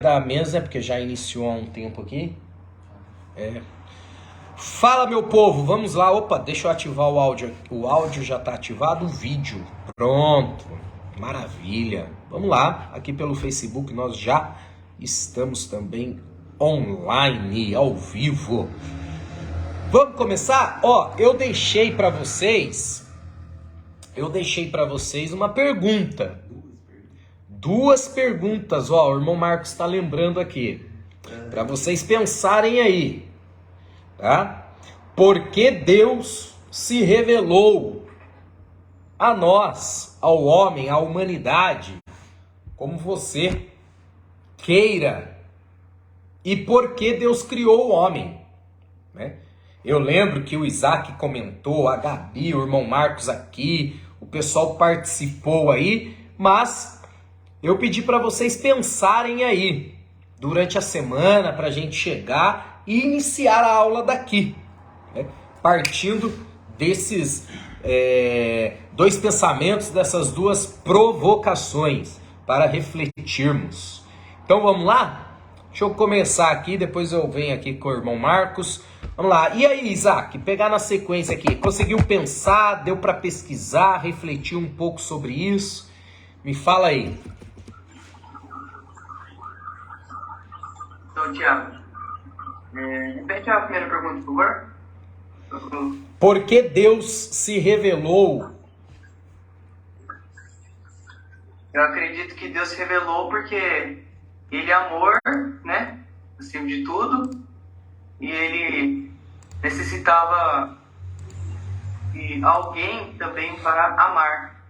Da mesa, porque já iniciou há um tempo aqui. Fala, meu povo, vamos lá. Opa, deixa eu ativar o áudio. O áudio já está ativado, o vídeo. Pronto, maravilha. Vamos lá, aqui pelo Facebook nós já estamos também online, ao vivo. Vamos começar? Eu deixei para vocês uma pergunta. Duas perguntas, o irmão Marcos está lembrando aqui, para vocês pensarem aí, tá? Por que Deus se revelou a nós, ao homem, à humanidade, como você queira, e por que Deus criou o homem, né? Eu lembro que o Isaac comentou, a Gabi, o irmão Marcos aqui, o pessoal participou aí, mas eu pedi para vocês pensarem aí, durante a semana, para a gente chegar e iniciar a aula daqui, né? Partindo desses dois pensamentos, dessas duas provocações, para refletirmos. Então vamos lá? Deixa eu começar aqui, depois eu venho aqui com o irmão Marcos. Vamos lá. E aí, Isaac, pegar na sequência aqui, conseguiu pensar, deu para pesquisar, refletir um pouco sobre isso? Me fala aí. Então, Tiago, repete a primeira pergunta, por favor. Por que Deus se revelou? Eu acredito que Deus se revelou porque Ele é amor, né? Acima de tudo. E Ele necessitava de alguém também para amar.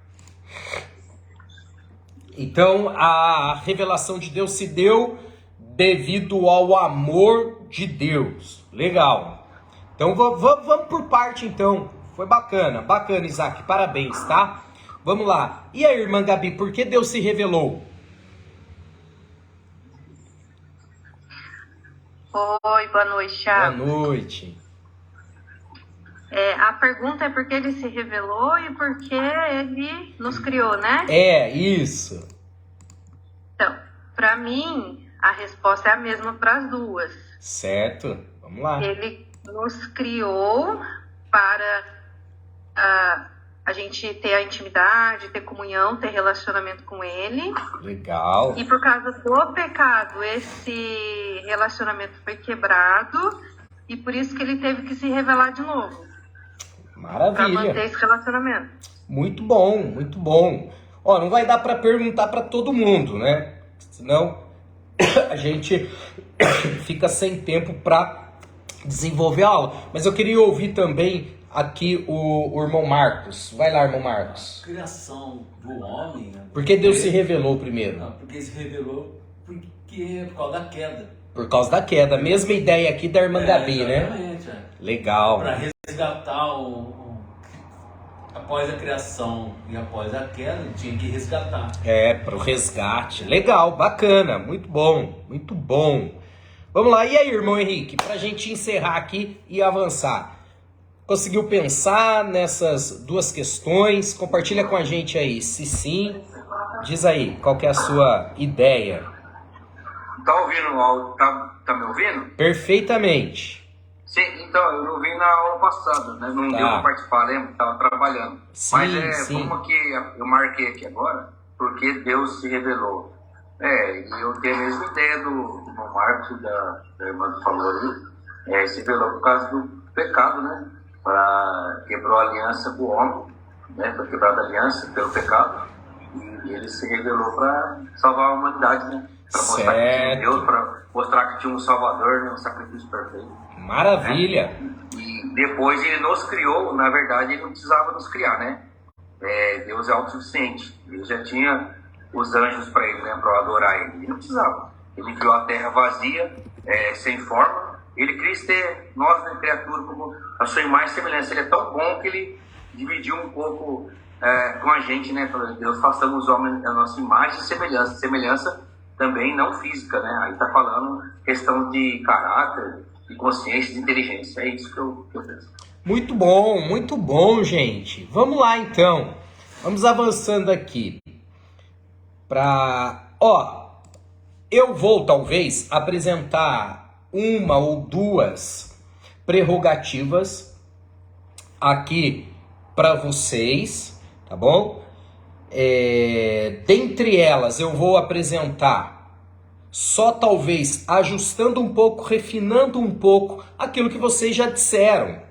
Então, a revelação de Deus se deu devido ao amor de Deus. Legal. Então, vamos por parte, então. Foi bacana, Isaac. Parabéns, tá? Vamos lá. E a irmã Gabi, por que Deus se revelou? Oi, boa noite, Thiago. Boa noite. A pergunta é por que ele se revelou e por que ele nos criou, né? Isso. Então, para mim, a resposta é a mesma para as duas. Certo, vamos lá. Ele nos criou para a gente ter a intimidade, ter comunhão, ter relacionamento com Ele. Legal. E por causa do pecado, esse relacionamento foi quebrado e por isso que Ele teve que se revelar de novo. Maravilha. Para manter esse relacionamento. Muito bom, muito bom. Não vai dar para perguntar para todo mundo, né? Senão a gente fica sem tempo para desenvolver a aula. Mas eu queria ouvir também aqui o irmão Marcos. Vai lá, irmão Marcos. A criação do homem... Por que Deus se revelou primeiro? Não, porque se revelou por causa da queda. Por causa da queda. Mesma ideia aqui da irmã Gabi, exatamente, né? Legal. Para resgatar após a criação e após a queda, ele tinha que resgatar. Para o resgate. Legal, bacana. Muito bom, muito bom. Vamos lá. E aí, irmão Henrique, para a gente encerrar aqui e avançar. Conseguiu pensar nessas duas questões? Compartilha com a gente aí. Se sim, diz aí, qual que é a sua ideia? Tá ouvindo o áudio? Tá me ouvindo? Perfeitamente. Sim, então, eu não vim na aula passada, né? Não deu para participar, lembra? Estava trabalhando. Sim, Mas sim. como que eu marquei aqui agora, porque Deus se revelou. E eu tenho a mesma ideia do irmão Marcos, da irmã que falou ali. Se revelou por causa do pecado, né? Quebrou a aliança com o homem, né? Foi quebrada a aliança pelo pecado. E ele se revelou para salvar a humanidade, né? Para mostrar que tinha Deus, para mostrar que tinha um Salvador, né? Um sacrifício perfeito. Maravilha. Né? E depois ele nos criou, na verdade ele não precisava nos criar, né? Deus é autossuficiente. Ele já tinha os anjos para ele, né? Para adorar ele. Ele não precisava. Ele criou a terra vazia, sem forma. Ele quis ter nós, né, criatura, como a sua imagem e semelhança. Ele é tão bom que ele dividiu um pouco com a gente, né? Falando, Deus, façamos os homens a nossa imagem e semelhança. Semelhança também não física, né? Aí tá falando questão de caráter, de consciência, de inteligência. É isso que eu penso. Muito bom, gente. Vamos lá, então. Vamos avançando aqui. eu vou talvez apresentar uma ou duas prerrogativas aqui para vocês, tá bom? Dentre elas eu vou apresentar só talvez ajustando um pouco, refinando um pouco aquilo que vocês já disseram,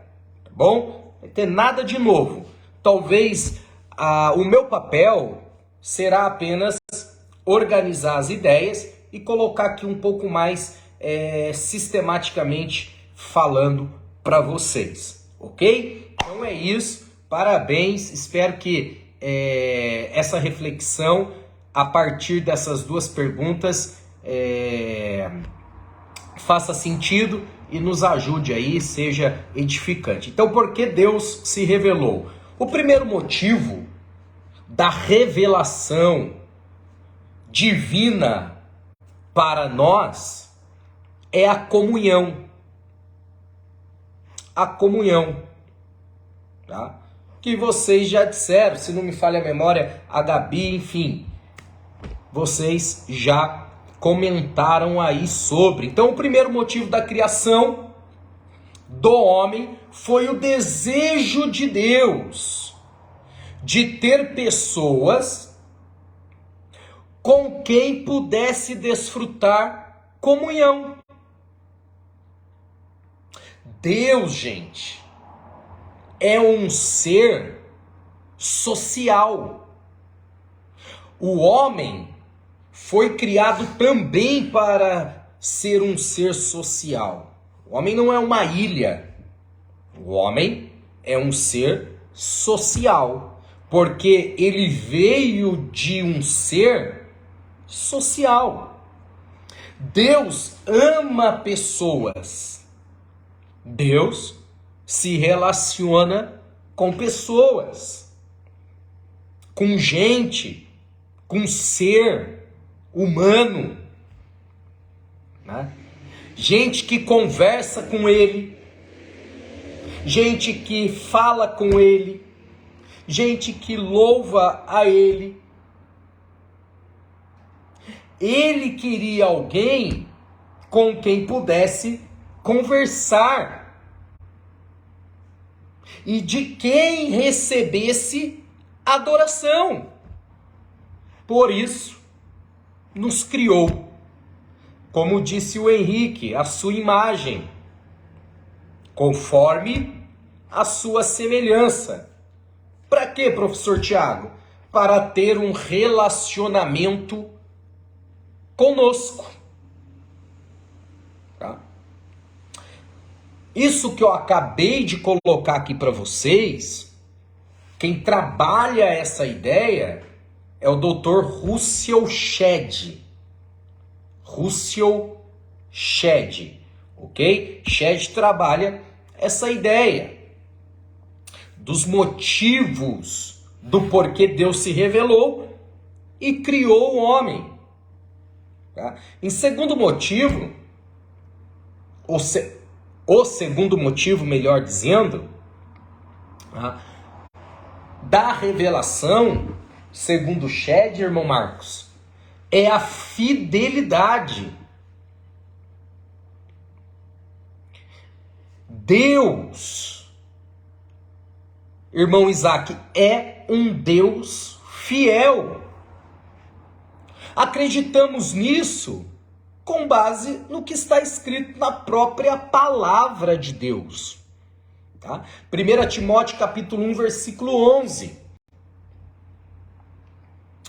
tá bom? Não vai ter nada de novo. Talvez o meu papel será apenas organizar as ideias e colocar aqui um pouco mais sistematicamente falando para vocês, ok? Então é isso, parabéns, espero que essa reflexão a partir dessas duas perguntas faça sentido e nos ajude aí, seja edificante. Então, por que Deus se revelou? O primeiro motivo da revelação divina para nós é a comunhão. A comunhão, tá? Que vocês já disseram, se não me falha a memória, a Gabi, enfim, vocês já comentaram aí sobre. Então, o primeiro motivo da criação do homem foi o desejo de Deus de ter pessoas com quem pudesse desfrutar comunhão. Deus, gente, é um ser social. O homem foi criado também para ser um ser social. O homem não é uma ilha. O homem é um ser social, porque ele veio de um ser social. Deus ama pessoas. Deus se relaciona com pessoas, com gente, com ser humano, né? Gente que conversa com ele, gente que fala com ele, gente que louva a ele. Ele queria alguém com quem pudesse conversar e de quem recebesse adoração. Por isso, nos criou, como disse o Henrique, a sua imagem, conforme a sua semelhança. Para quê, professor Tiago? Para ter um relacionamento conosco. Tá? Isso que eu acabei de colocar aqui para vocês, quem trabalha essa ideia é o Dr. Russell Shedd. Russell Shedd, ok? Shedd trabalha essa ideia dos motivos do porquê Deus se revelou e criou o homem. Tá? Em segundo motivo, o segundo motivo, melhor dizendo, tá? Da revelação, segundo Shedd, irmão Marcos, é a fidelidade. Deus, irmão Isaac, é um Deus fiel. Acreditamos nisso com base no que está escrito na própria palavra de Deus. Tá? 1 Timóteo capítulo 1, versículo 11.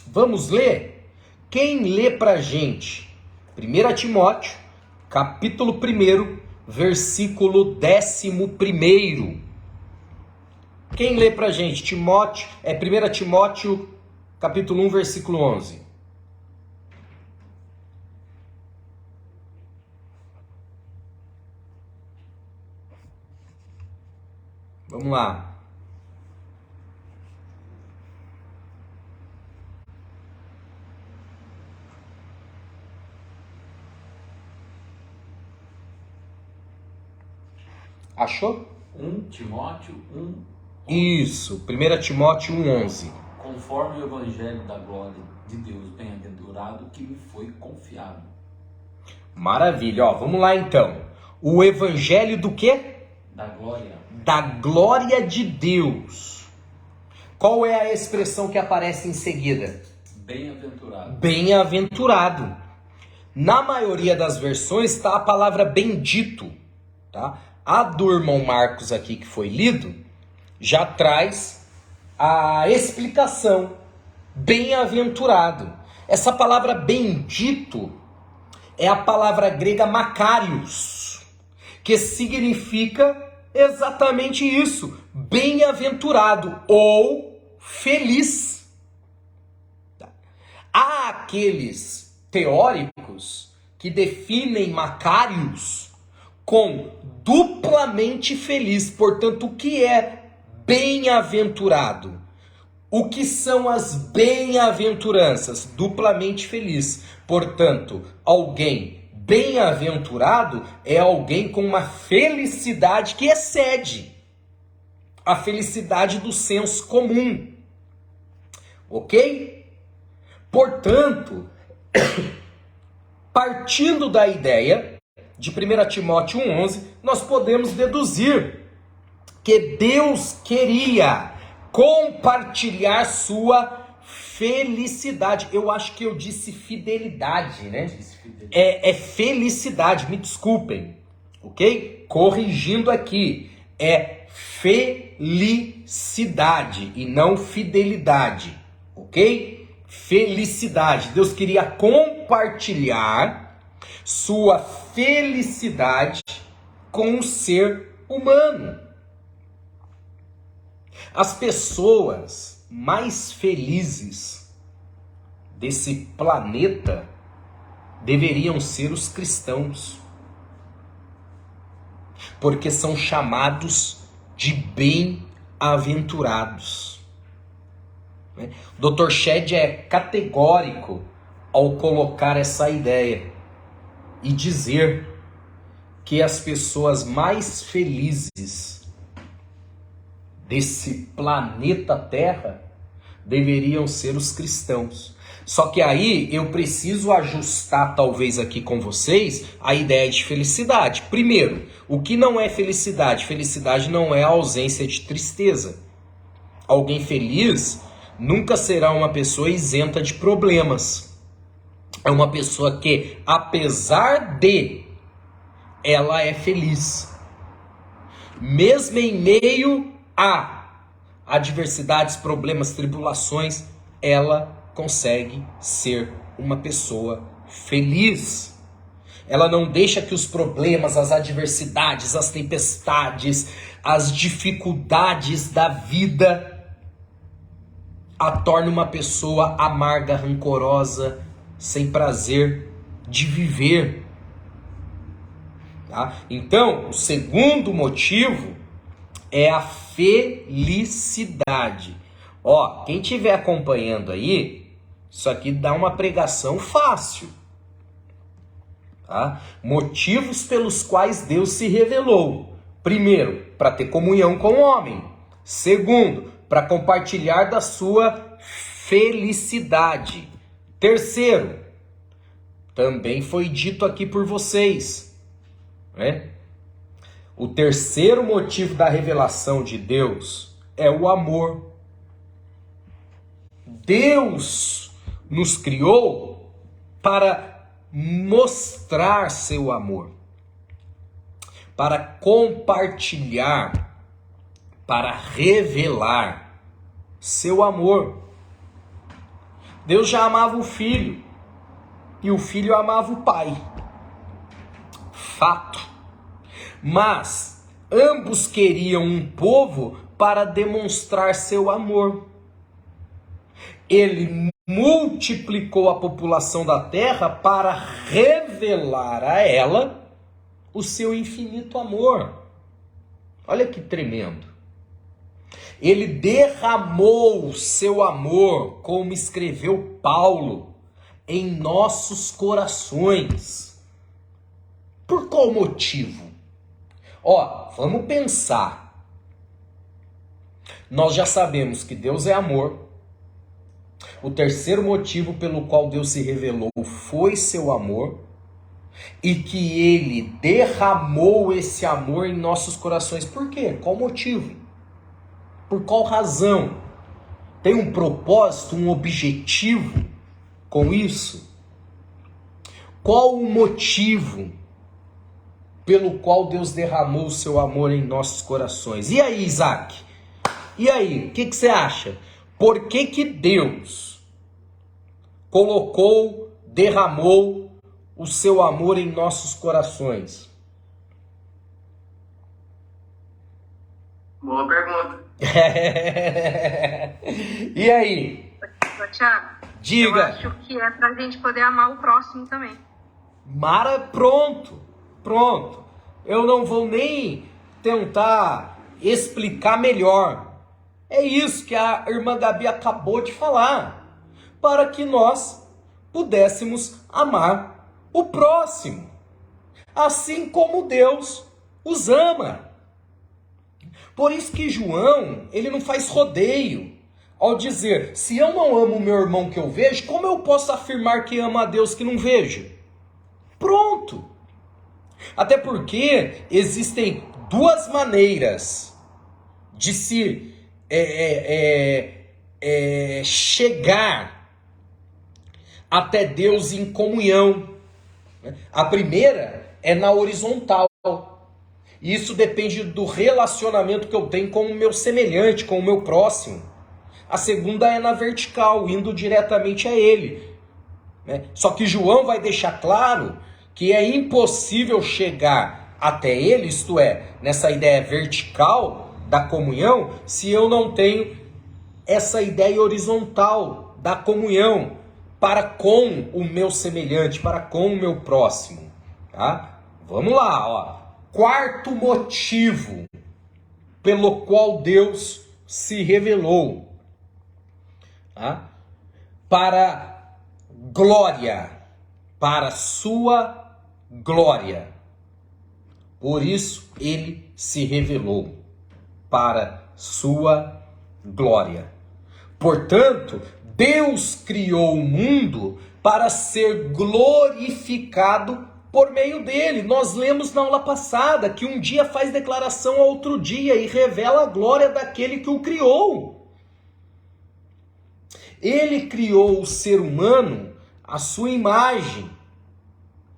Vamos ler? Quem lê pra gente? 1 Timóteo capítulo 1, versículo 11. Quem lê pra gente? 1 Timóteo capítulo 1, versículo 11. Vamos lá. Achou? 1 Timóteo 1. Isso, 1 Timóteo 1,11. Conforme o evangelho da glória de Deus bem-aventurado que me foi confiado. Maravilha, ó, vamos lá então. O evangelho do quê? Da glória. Da glória de Deus. Qual é a expressão que aparece em seguida? Bem-aventurado. Bem-aventurado. Na maioria das versões está a palavra bendito, tá? A do irmão Marcos aqui que foi lido já traz a explicação. Bem-aventurado. Essa palavra bendito é a palavra grega makarios, que significa exatamente isso, bem-aventurado ou feliz. Há aqueles teóricos que definem makarios com duplamente feliz. Portanto, o que é bem-aventurado? O que são as bem-aventuranças? Duplamente feliz. Portanto, alguém bem-aventurado é alguém com uma felicidade que excede a felicidade do senso comum. Ok? Portanto, partindo da ideia de 1 Timóteo 1,11, nós podemos deduzir que Deus queria compartilhar sua felicidade. Eu acho que eu disse fidelidade, né? É felicidade, me desculpem, ok? Corrigindo aqui, é felicidade e não fidelidade, ok? Felicidade. Deus queria compartilhar sua felicidade com o ser humano. As pessoas mais felizes desse planeta deveriam ser os cristãos, porque são chamados de bem-aventurados. O Dr. Shedd é categórico ao colocar essa ideia e dizer que as pessoas mais felizes desse planeta Terra deveriam ser os cristãos. Só que aí eu preciso ajustar talvez aqui com vocês a ideia de felicidade. Primeiro, o que não é felicidade? Felicidade não é a ausência de tristeza. Alguém feliz nunca será uma pessoa isenta de problemas. É uma pessoa que, apesar de, ela é feliz. Mesmo em meio a adversidades, problemas, tribulações, ela consegue ser uma pessoa feliz. Ela não deixa que os problemas, as adversidades, as tempestades, as dificuldades da vida a tornem uma pessoa amarga, rancorosa, sem prazer de viver. Tá? Então, o segundo motivo é a felicidade. Ó, quem estiver acompanhando aí, isso aqui dá uma pregação fácil. Tá? Motivos pelos quais Deus se revelou. Primeiro, para ter comunhão com o homem. Segundo, para compartilhar da sua felicidade. Terceiro, também foi dito aqui por vocês, né? O terceiro motivo da revelação de Deus é o amor. Deus nos criou para mostrar seu amor, para compartilhar, para revelar seu amor. Deus já amava o Filho e o Filho amava o Pai. Fato. Mas ambos queriam um povo para demonstrar seu amor. Ele multiplicou a população da terra para revelar a ela o seu infinito amor. Olha que tremendo. Ele derramou seu amor, como escreveu Paulo, em nossos corações. Por qual motivo? Ó, vamos pensar. Nós já sabemos que Deus é amor. O terceiro motivo pelo qual Deus se revelou foi seu amor. e que ele derramou esse amor em nossos corações. Por quê? Qual motivo? Por qual razão? Tem um propósito, um objetivo com isso? Qual o motivo pelo qual Deus derramou o seu amor em nossos corações? E aí, Isaac? E aí, o que você acha? Por que Deus derramou o seu amor em nossos corações? Boa pergunta. E aí? Tiago, Diga. eu acho que é pra gente poder amar o próximo também. Mara, pronto. Eu não vou nem tentar explicar melhor. É isso que a irmã Gabi acabou de falar. Para que nós pudéssemos amar o próximo. Assim como Deus os ama. Por isso que João, ele não faz rodeio ao dizer, se eu não amo o meu irmão que eu vejo, como eu posso afirmar que amo a Deus que não vejo? Pronto. Até porque existem duas maneiras de se chegar até Deus em comunhão. A primeira é na horizontal. Isso depende do relacionamento que eu tenho com o meu semelhante, com o meu próximo. A segunda é na vertical, indo diretamente a ele. Só que João vai deixar claro que é impossível chegar até ele, isto é, nessa ideia vertical da comunhão, se eu não tenho essa ideia horizontal da comunhão para com o meu semelhante, para com o meu próximo. Tá? Vamos lá, ó. Quarto motivo pelo qual Deus se revelou, tá? Para glória, para sua glória. Por isso ele se revelou para sua glória. Portanto, Deus criou o mundo para ser glorificado por meio dele. Nós lemos na aula passada que um dia faz declaração ao outro dia e revela a glória daquele que o criou. Ele criou o ser humano à sua imagem,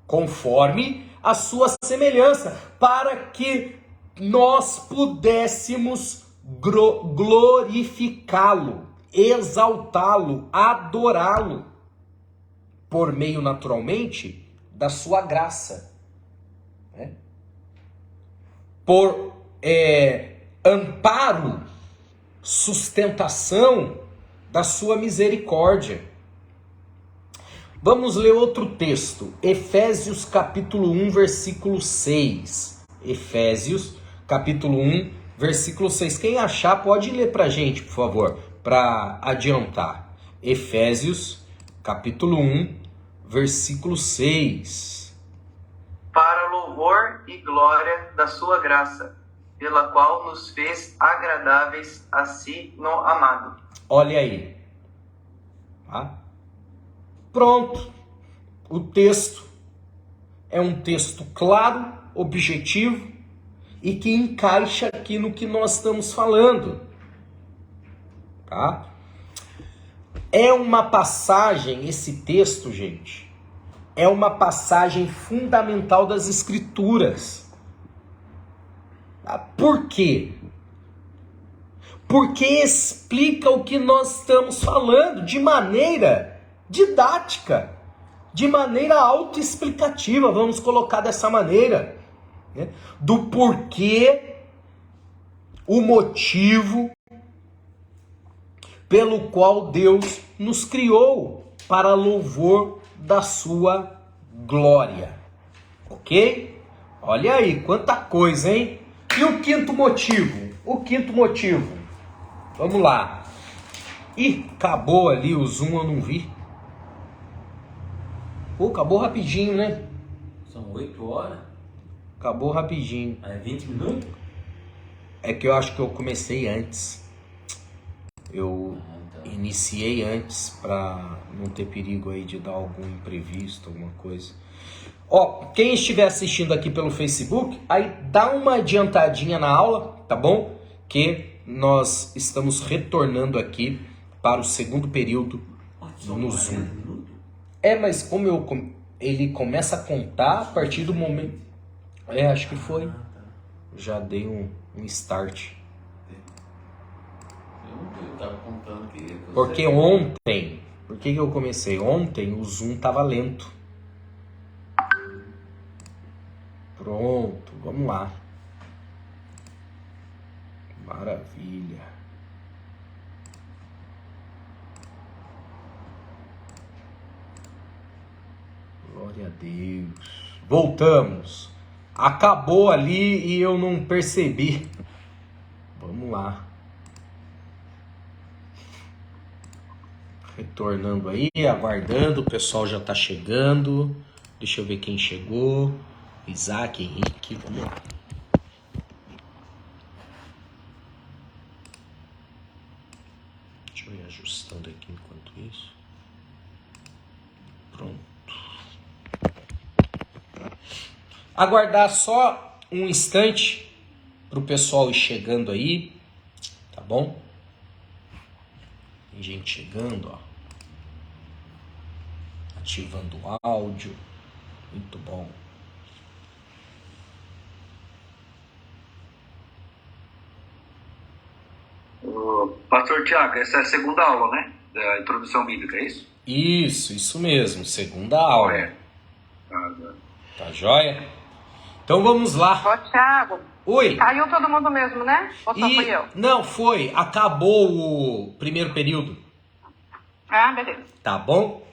conforme a sua semelhança, para que nós pudéssemos glorificá-lo, exaltá-lo, adorá-lo, por meio, naturalmente, da sua graça, né? Por amparo, sustentação da sua misericórdia. Vamos ler outro texto, Efésios capítulo 1, versículo 6. Efésios capítulo 1, versículo 6. Quem achar pode ler para a gente, por favor, para adiantar. Efésios capítulo 1, versículo 6. Para louvor e glória da sua graça, pela qual nos fez agradáveis a si no amado. Olha aí. Tá? Pronto. O texto é um texto claro, objetivo e que encaixa aqui no que nós estamos falando. Tá? É uma passagem, esse texto, gente, é uma passagem fundamental das Escrituras. Tá? Por quê? Porque explica o que nós estamos falando de maneira didática, de maneira autoexplicativa, vamos colocar dessa maneira, né? Do porquê, o motivo pelo qual Deus nos criou para louvor da sua glória. Ok? Olha aí, quanta coisa, hein? E o quinto motivo? O quinto motivo. Vamos lá. Ih, acabou ali o Zoom, eu não vi. Pô, acabou rapidinho, né? São 8 horas? Acabou rapidinho. É 20 minutos? É que eu acho que eu comecei antes. Eu Então. iniciei antes para não ter perigo aí de dar algum imprevisto, alguma coisa. Ó, quem estiver assistindo aqui pelo Facebook, aí dá uma adiantadinha na aula, tá bom? Que nós estamos retornando aqui para o segundo período no Zoom. Mas como ele começa a contar a partir do momento... acho que foi. Já dei um start. Eu tava contando que... Porque ontem... Por que eu comecei? Ontem o Zoom tava lento. Pronto, vamos lá. Maravilha. Glória a Deus. Voltamos. Acabou ali e eu não percebi. Vamos lá. Retornando aí, aguardando. O pessoal já tá chegando. Deixa eu ver quem chegou. Isaac, Henrique, vamos lá. Deixa eu ir ajustando aqui enquanto isso. Pronto. Aguardar só um instante para o pessoal ir chegando aí, tá bom? Tem gente chegando, ó. Ativando o áudio. Muito bom. Pastor Tiago, essa é a segunda aula, né? Da introdução bíblica, é isso? Isso mesmo, segunda aula. É. Tá joia? Então vamos lá. Ô, Thiago. Oi. Caiu todo mundo mesmo, né? Ou só fui eu? Não, foi. Acabou o primeiro período. Ah, beleza. Tá bom?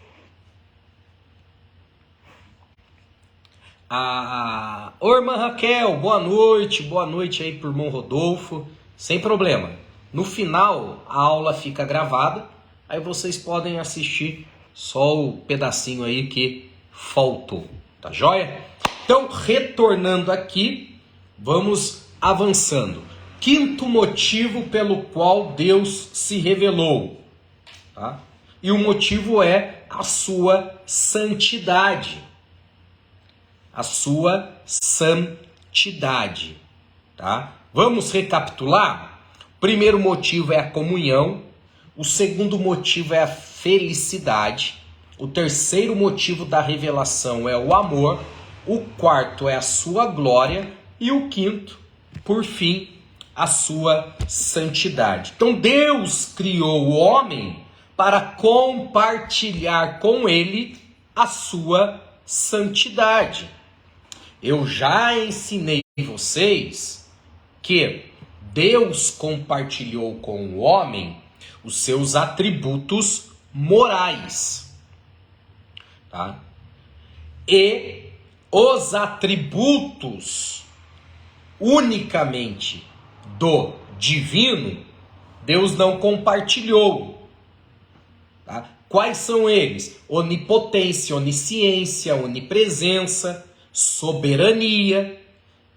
Ô, irmã Raquel, boa noite aí pro irmão Rodolfo, sem problema. No final, a aula fica gravada, aí vocês podem assistir só o pedacinho aí que faltou, tá joia? Então, retornando aqui, vamos avançando. Quinto motivo pelo qual Deus se revelou, tá? E o motivo é a sua santidade. A sua santidade, tá? Vamos recapitular? O primeiro motivo é a comunhão, o segundo motivo é a felicidade, o terceiro motivo da revelação é o amor, o quarto é a sua glória e o quinto, por fim, a sua santidade. Então Deus criou o homem para compartilhar com ele a sua santidade. Eu já ensinei vocês que Deus compartilhou com o homem os seus atributos morais, tá? E os atributos unicamente do divino, Deus não compartilhou, tá? Quais são eles? Onipotência, onisciência, onipresença, soberania.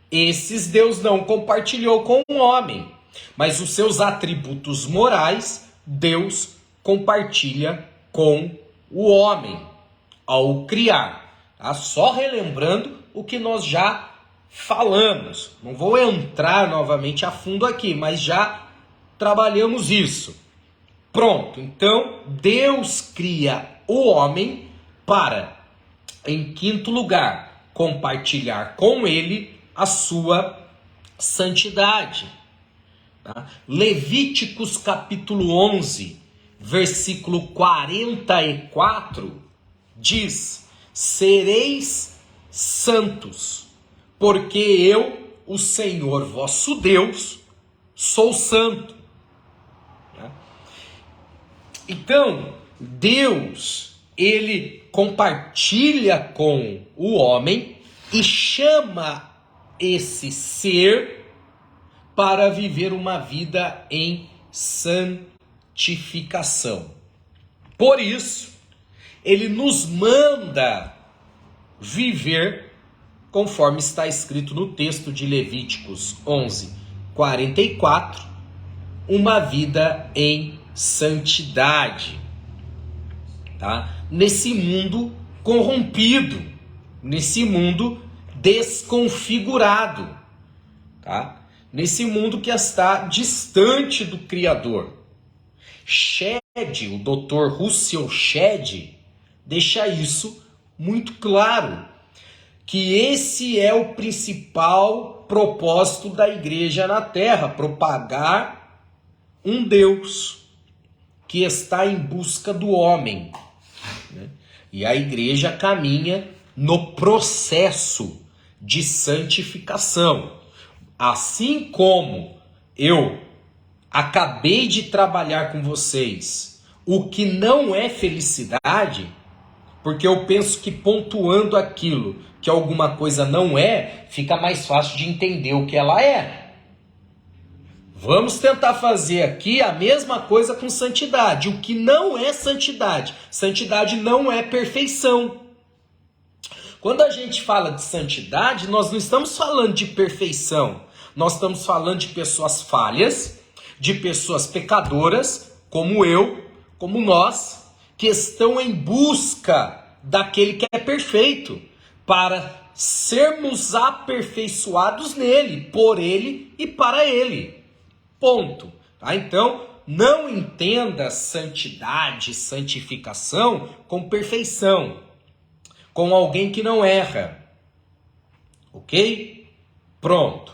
Esses Deus não compartilhou com o homem, mas os seus atributos morais Deus compartilha com o homem ao criar. Tá? Só relembrando o que nós já falamos. Não vou entrar novamente a fundo aqui, mas já trabalhamos isso. Pronto, então Deus cria o homem para, em quinto lugar, compartilhar com ele a sua santidade. Tá? Levíticos capítulo 11, versículo 44, diz: sereis santos, porque eu, o Senhor vosso Deus, sou santo. Tá? Então, Deus, ele compartilha com o homem e chama esse ser para viver uma vida em santificação. Por isso, ele nos manda viver conforme está escrito no texto de Levíticos 11, 44, uma vida em santidade, tá? Nesse mundo corrompido, nesse mundo desconfigurado, tá? Nesse mundo que está distante do Criador. Shedd, o Dr. Russell Shedd, deixa isso muito claro, que esse é o principal propósito da igreja na Terra, propagar um Deus que está em busca do homem, né? E a igreja caminha no processo de santificação. Assim como eu acabei de trabalhar com vocês o que não é felicidade, porque eu penso que pontuando aquilo que alguma coisa não é, fica mais fácil de entender o que ela é. Vamos tentar fazer aqui a mesma coisa com santidade. O que não é santidade? Santidade não é perfeição. Quando a gente fala de santidade, nós não estamos falando de perfeição. Nós estamos falando de pessoas falhas, de pessoas pecadoras, como eu, como nós, que estão em busca daquele que é perfeito, para sermos aperfeiçoados nele, por ele e para ele. Ponto. Tá? Então, não entenda santidade, santificação com perfeição, com alguém que não erra. Ok? Pronto.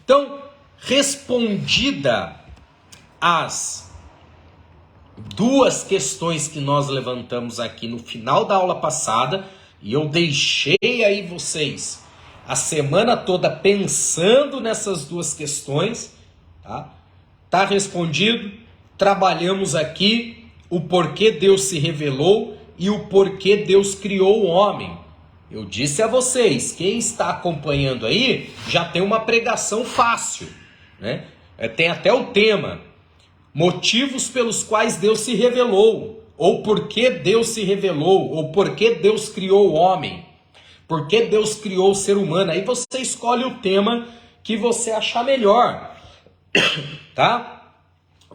Então, respondida as duas questões que nós levantamos aqui no final da aula passada, e eu deixei aí vocês a semana toda pensando nessas duas questões, tá? Tá respondido. Trabalhamos aqui o porquê Deus se revelou e o porquê Deus criou o homem. Eu disse a vocês, quem está acompanhando aí já tem uma pregação fácil, né? Tem até o tema: motivos pelos quais Deus se revelou, ou por que Deus se revelou, ou por que Deus criou o homem, por que Deus criou o ser humano. Aí você escolhe o tema que você achar melhor, tá?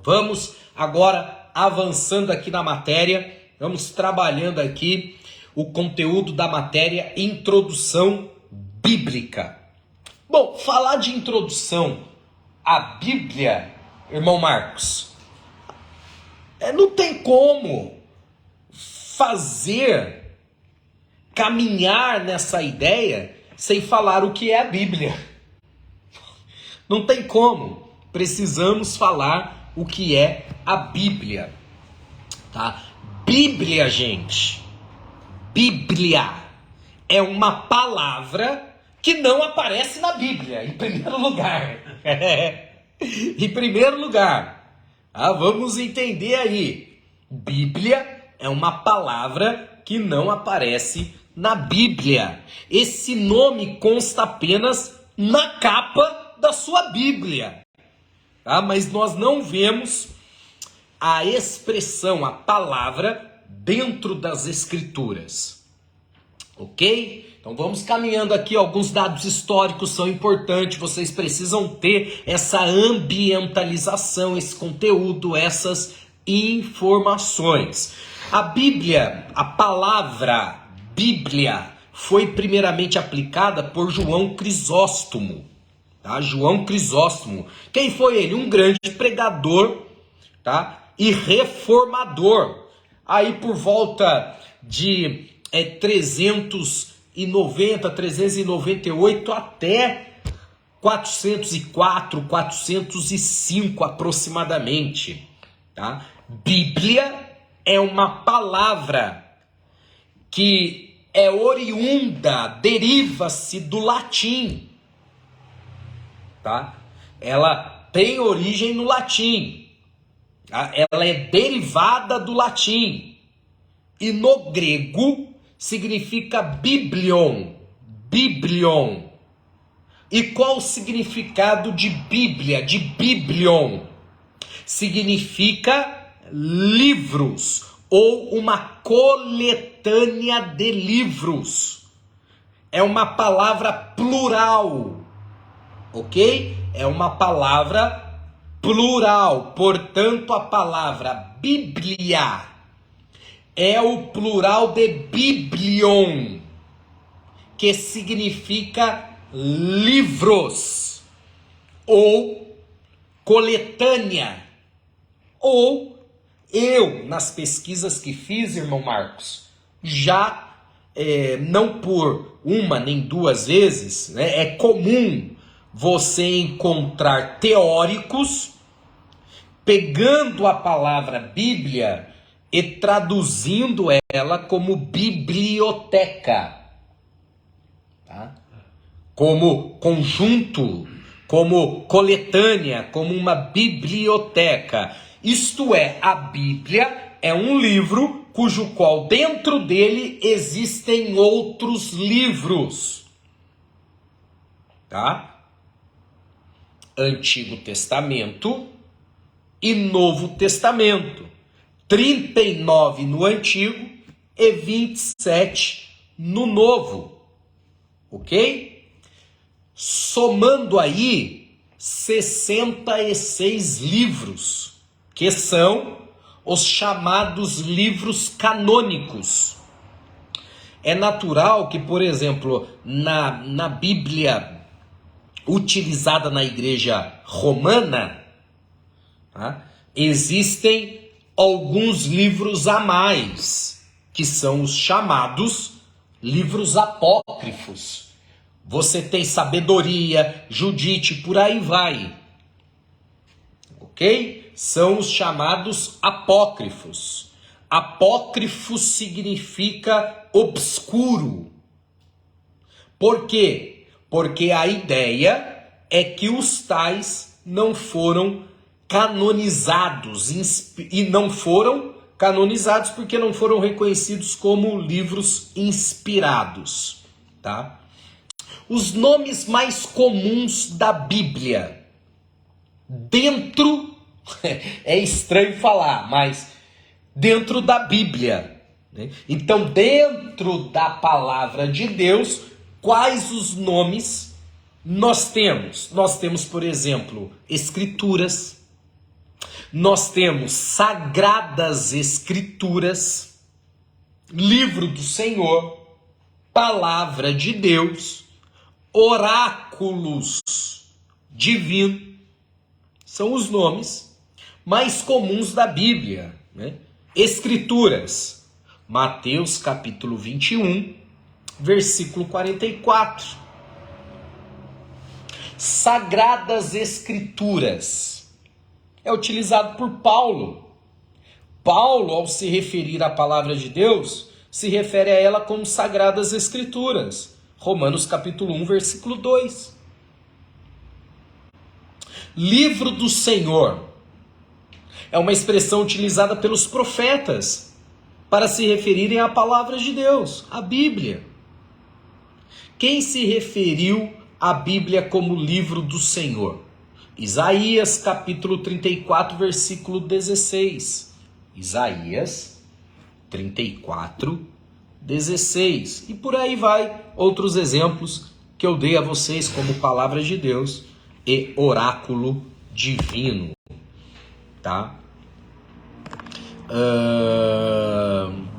Vamos agora avançando aqui na matéria, vamos trabalhando aqui o conteúdo da matéria Introdução Bíblica. Bom, falar de introdução à Bíblia, irmão Marcos, não tem como caminhar nessa ideia sem falar o que é a Bíblia. Não tem como. Precisamos falar o que é a Bíblia, tá? Bíblia, gente. Bíblia é uma palavra que não aparece na Bíblia, em primeiro lugar. Em primeiro lugar. Vamos entender aí. Bíblia é uma palavra que não aparece na Bíblia. Esse nome consta apenas na capa da sua Bíblia. Tá? Mas nós não vemos a expressão, a palavra, dentro das Escrituras. Ok? Então vamos caminhando aqui. Alguns dados históricos são importantes. Vocês precisam ter essa ambientalização, esse conteúdo, essas informações. A Bíblia, a palavra Bíblia, foi primeiramente aplicada por João Crisóstomo. Tá? João Crisóstomo. Quem foi ele? Um grande pregador, tá? E reformador. Aí por volta de 390, 398 até 404, 405 aproximadamente. Tá? Bíblia é uma palavra que é oriunda, deriva-se do latim. Tá? Ela tem origem no latim. Tá? Ela é derivada do latim. E no grego significa biblion. Biblion. E qual o significado de Bíblia, de biblion? Significa livros ou uma coletânea de livros. É uma palavra plural. Ok? É uma palavra plural. Portanto, a palavra Bíblia é o plural de biblion, que significa livros, ou coletânea, ou eu, nas pesquisas que fiz, irmão Marcos, já não por uma nem duas vezes, né, é comum você encontrar teóricos pegando a palavra Bíblia e traduzindo ela como biblioteca, tá? Como conjunto, como coletânea, como uma biblioteca. Isto é, a Bíblia é um livro cujo qual dentro dele existem outros livros, tá? Antigo Testamento e Novo Testamento. 39 no Antigo e 27 no Novo. Ok? Somando aí 66 livros, que são os chamados livros canônicos. É natural que, por exemplo, na Bíblia utilizada na Igreja Romana, tá, existem alguns livros a mais, que são os chamados livros apócrifos. Você tem Sabedoria, Judite, por aí vai. Ok? São os chamados apócrifos. Apócrifo significa obscuro. Por quê? Porque a ideia é que os tais não foram canonizados, e não foram canonizados porque não foram reconhecidos como livros inspirados, tá? Os nomes mais comuns da Bíblia, dentro, é estranho falar, mas dentro da Bíblia, né? Então, dentro da palavra de Deus, quais os nomes nós temos? Nós temos, por exemplo, Escrituras. Nós temos Sagradas Escrituras, Livro do Senhor, Palavra de Deus, Oráculos Divinos. São os nomes mais comuns da Bíblia, né? Escrituras, Mateus capítulo 21, versículo 44. Sagradas Escrituras é utilizado por Paulo. Paulo, ao se referir à palavra de Deus, se refere a ela como Sagradas Escrituras. Romanos capítulo 1, versículo 2. Livro do Senhor é uma expressão utilizada pelos profetas para se referirem à palavra de Deus, à Bíblia. Quem se referiu à Bíblia como livro do Senhor? Isaías capítulo 34, versículo 16. Isaías 34, 16. E por aí vai outros exemplos que eu dei a vocês como palavra de Deus e oráculo divino, tá?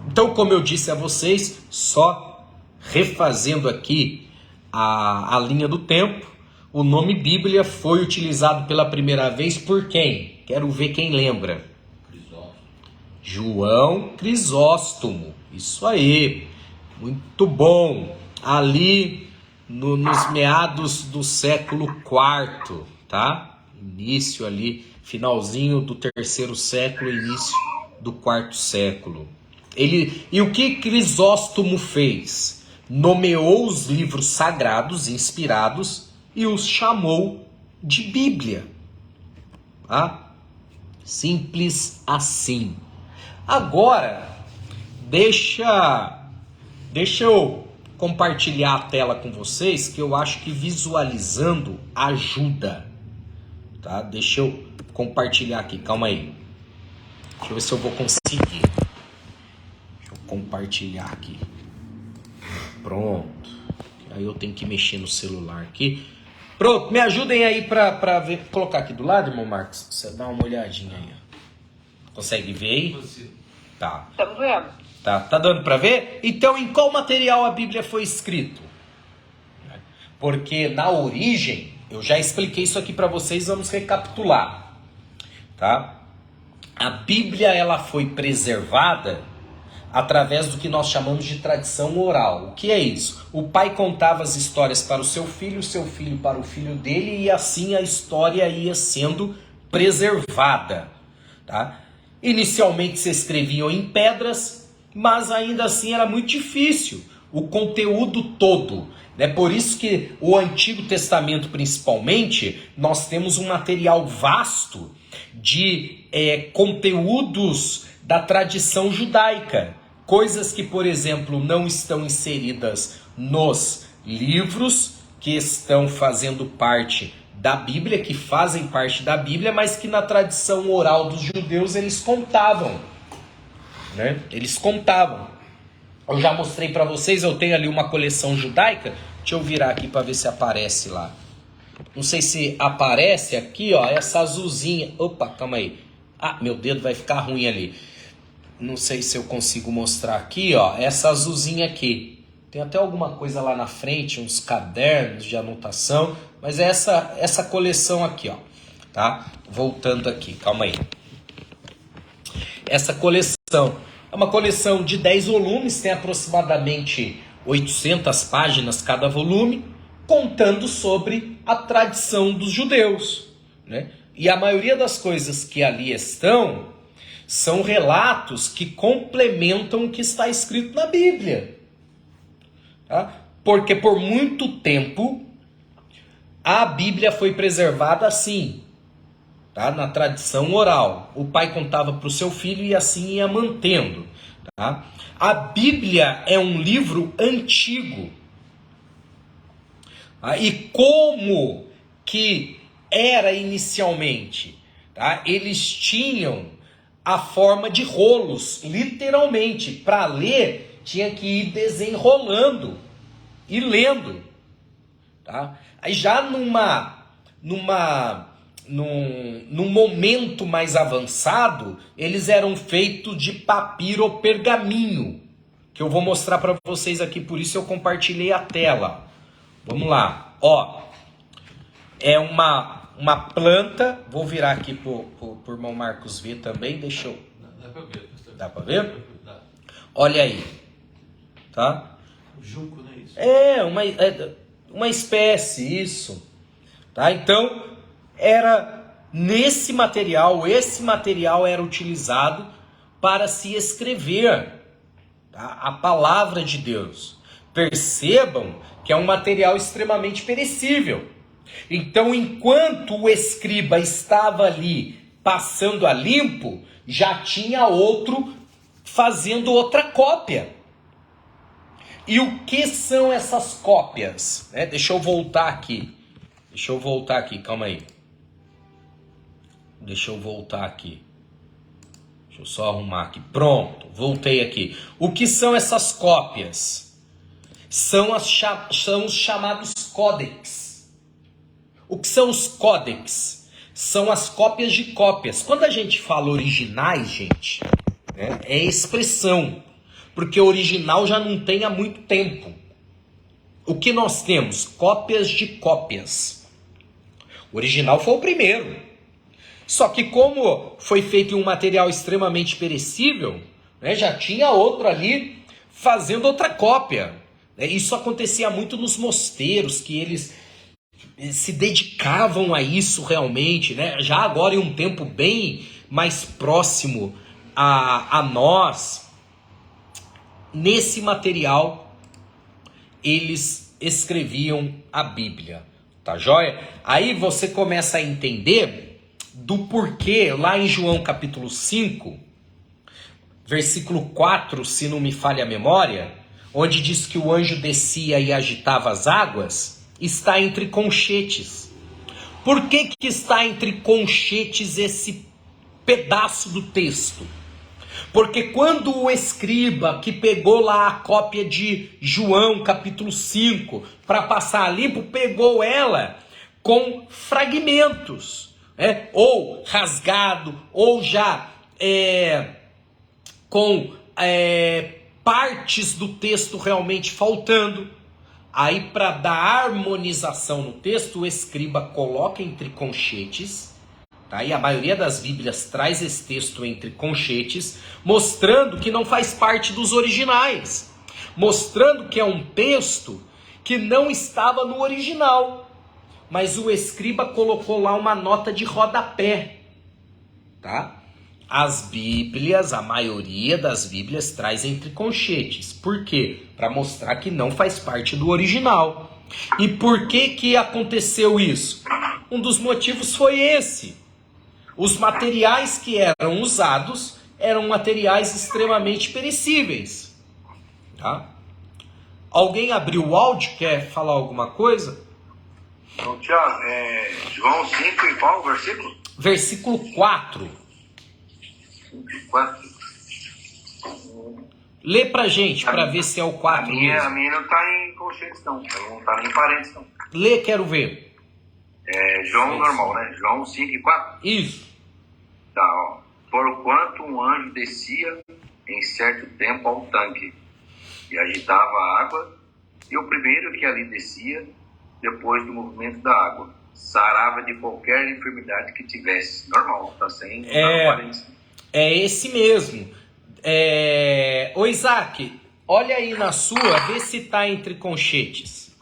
Então, como eu disse a vocês, só refazendo aqui a linha do tempo, o nome Bíblia foi utilizado pela primeira vez por quem? Quero ver quem lembra. Crisóstomo. João Crisóstomo. Isso aí. Muito bom. Ali nos meados do século IV, tá? Início ali, finalzinho do terceiro século, início do quarto século. E o que Crisóstomo fez? Nomeou os livros sagrados, inspirados, e os chamou de Bíblia. Tá? Simples assim. Agora, deixa eu compartilhar a tela com vocês, que eu acho que visualizando ajuda. Tá? Deixa eu compartilhar aqui, calma aí. Deixa eu ver se eu vou conseguir. Deixa eu compartilhar aqui. Pronto. Aí eu tenho que mexer no celular aqui. Pronto, me ajudem aí pra ver. Colocar aqui do lado, irmão Marcos, pra você dar uma olhadinha aí. Consegue ver aí? Tá. Estamos vendo. Tá dando pra ver? Então, em qual material a Bíblia foi escrita? Porque na origem, eu já expliquei isso aqui para vocês, vamos recapitular, tá? A Bíblia, ela foi preservada através do que nós chamamos de tradição oral. O que é isso? O pai contava as histórias para o seu filho para o filho dele, e assim a história ia sendo preservada, tá? Inicialmente se escreviam em pedras, mas ainda assim era muito difícil o conteúdo todo. É por isso que o Antigo Testamento, principalmente, nós temos um material vasto de conteúdos da tradição judaica. Coisas que, por exemplo, não estão inseridas nos livros que estão fazendo parte da Bíblia, que fazem parte da Bíblia, mas que na tradição oral dos judeus eles contavam, né? Eles contavam. Eu já mostrei para vocês, eu tenho ali uma coleção judaica. Deixa eu virar aqui para ver se aparece lá. Não sei se aparece aqui, ó, essa azulzinha. Opa, calma aí. Ah, meu dedo vai ficar ruim ali. Não sei se eu consigo mostrar aqui, ó, essa azulzinha aqui. Tem até alguma coisa lá na frente, uns cadernos de anotação, mas é essa coleção aqui, ó, tá? Voltando aqui, calma aí. Essa coleção é uma coleção de 10 volumes, tem aproximadamente 800 páginas cada volume, contando sobre a tradição dos judeus, né? E a maioria das coisas que ali estão são relatos que complementam o que está escrito na Bíblia, tá? Porque por muito tempo a Bíblia foi preservada assim, tá? Na tradição oral. O pai contava para o seu filho e assim ia mantendo, tá? A Bíblia é um livro antigo, tá? E como que era inicialmente, tá? Eles tinham a forma de rolos, literalmente. Para ler, tinha que ir desenrolando e lendo, tá? Aí já num momento mais avançado, eles eram feitos de papiro ou pergaminho, que eu vou mostrar para vocês aqui, por isso eu compartilhei a tela. Vamos lá, ó, é uma planta, vou virar aqui pro irmão Marcos ver também, deixa eu... Dá pra ver. Dá pra ver? Dá. Olha aí, tá? Junco, né? Isso. É uma espécie, isso, tá? Então, era nesse material, esse material era utilizado para se escrever, tá? A palavra de Deus. Percebam que é um material extremamente perecível. Então, enquanto o escriba estava ali passando a limpo, já tinha outro fazendo outra cópia. E o que são essas cópias? Deixa eu voltar aqui, calma aí. Deixa eu só arrumar aqui. Pronto, voltei aqui. O que são essas cópias? São os chamados códex. O que são os códex? São as cópias de cópias. Quando a gente fala originais, gente, é expressão. Porque original já não tem há muito tempo. O que nós temos? Cópias de cópias. O original foi o primeiro. Só que como foi feito em um material extremamente perecível, já tinha outro ali fazendo outra cópia. Isso acontecia muito nos mosteiros, que eles se dedicavam a isso realmente, já agora em um tempo bem mais próximo a nós. Nesse material eles escreviam a Bíblia, tá joia? Aí você começa a entender do porquê, lá em João capítulo 5, versículo 4, se não me falha a memória, onde diz que o anjo descia e agitava as águas, está entre conchetes. Por que está entre conchetes esse pedaço do texto? Porque quando o escriba que pegou lá a cópia de João capítulo 5 para passar limpo, pegou ela com fragmentos, ou rasgado, ou já com partes do texto realmente faltando. Aí, para dar harmonização no texto, o escriba coloca entre conchetes, tá? E a maioria das Bíblias traz esse texto entre conchetes, mostrando que não faz parte dos originais, mostrando que é um texto que não estava no original, mas o escriba colocou lá uma nota de rodapé, tá? As Bíblias, a maioria das Bíblias traz entre conchetes. Por quê? Para mostrar que não faz parte do original. E por que aconteceu isso? Um dos motivos foi esse. Os materiais que eram usados eram materiais extremamente perecíveis. Tá? Alguém abriu o áudio? Quer falar alguma coisa? Então, Tiago, João 5 e qual o versículo? Versículo 4. 4. Lê pra gente, pra ver se é o 4 A mesmo. minha não tá em conchetes, não. Não tá nem em parênteses, não. Lê, quero ver. João normal, né? João 5 e 4. Isso. Tá, ó. Porquanto um anjo descia em certo tempo ao tanque e agitava a água, e o primeiro que ali descia, depois do movimento da água, sarava de qualquer enfermidade que tivesse. Normal, tá sem... É esse mesmo. Ô Isaac, olha aí na sua, vê se tá entre conchetes.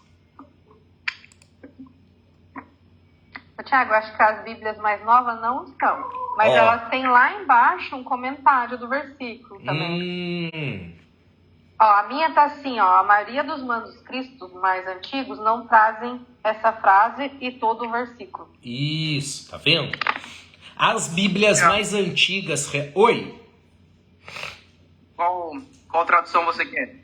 Tiago, acho que as Bíblias mais novas não estão. Mas elas têm lá embaixo um comentário do versículo também. Ó, a minha tá assim, ó. A maioria dos manuscritos mais antigos não trazem essa frase e todo o versículo. Isso, tá vendo? As Bíblias mais antigas... Oi? Qual tradução você quer?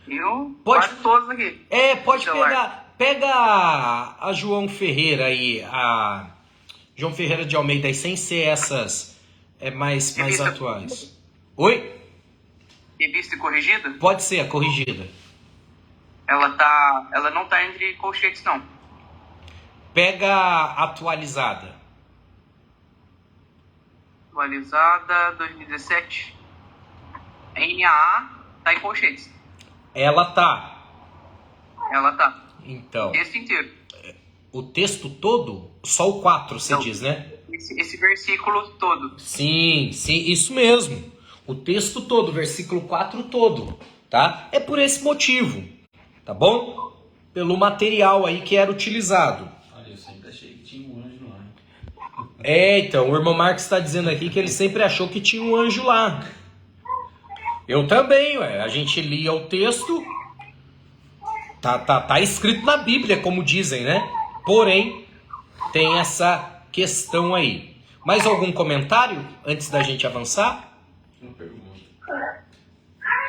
Eu Pode... quase todas aqui. Pode pegar... Pega a João Ferreira aí, a João Ferreira de Almeida, e sem ser essas mais atuais. Oi? Revista e corrigida? Pode ser a corrigida. Ela não tá entre colchetes, não. Pega a atualizada. Atualizada 2017. NAA tá em colchetes. Ela tá. Ela tá. Então. O texto inteiro. O texto todo? Só o 4, você diz, né? Esse versículo todo. Sim, isso mesmo. O texto todo, versículo 4 todo, tá? É por esse motivo, tá bom? Pelo material aí que era utilizado. Olha, eu sempre achei que tinha um anjo lá. Então, o irmão Marcos está dizendo aqui que ele sempre achou que tinha um anjo lá. Eu também, a gente lia o texto, tá escrito na Bíblia, como dizem, né? Porém, tem essa questão aí. Mais algum comentário antes da gente avançar? Uma pergunta.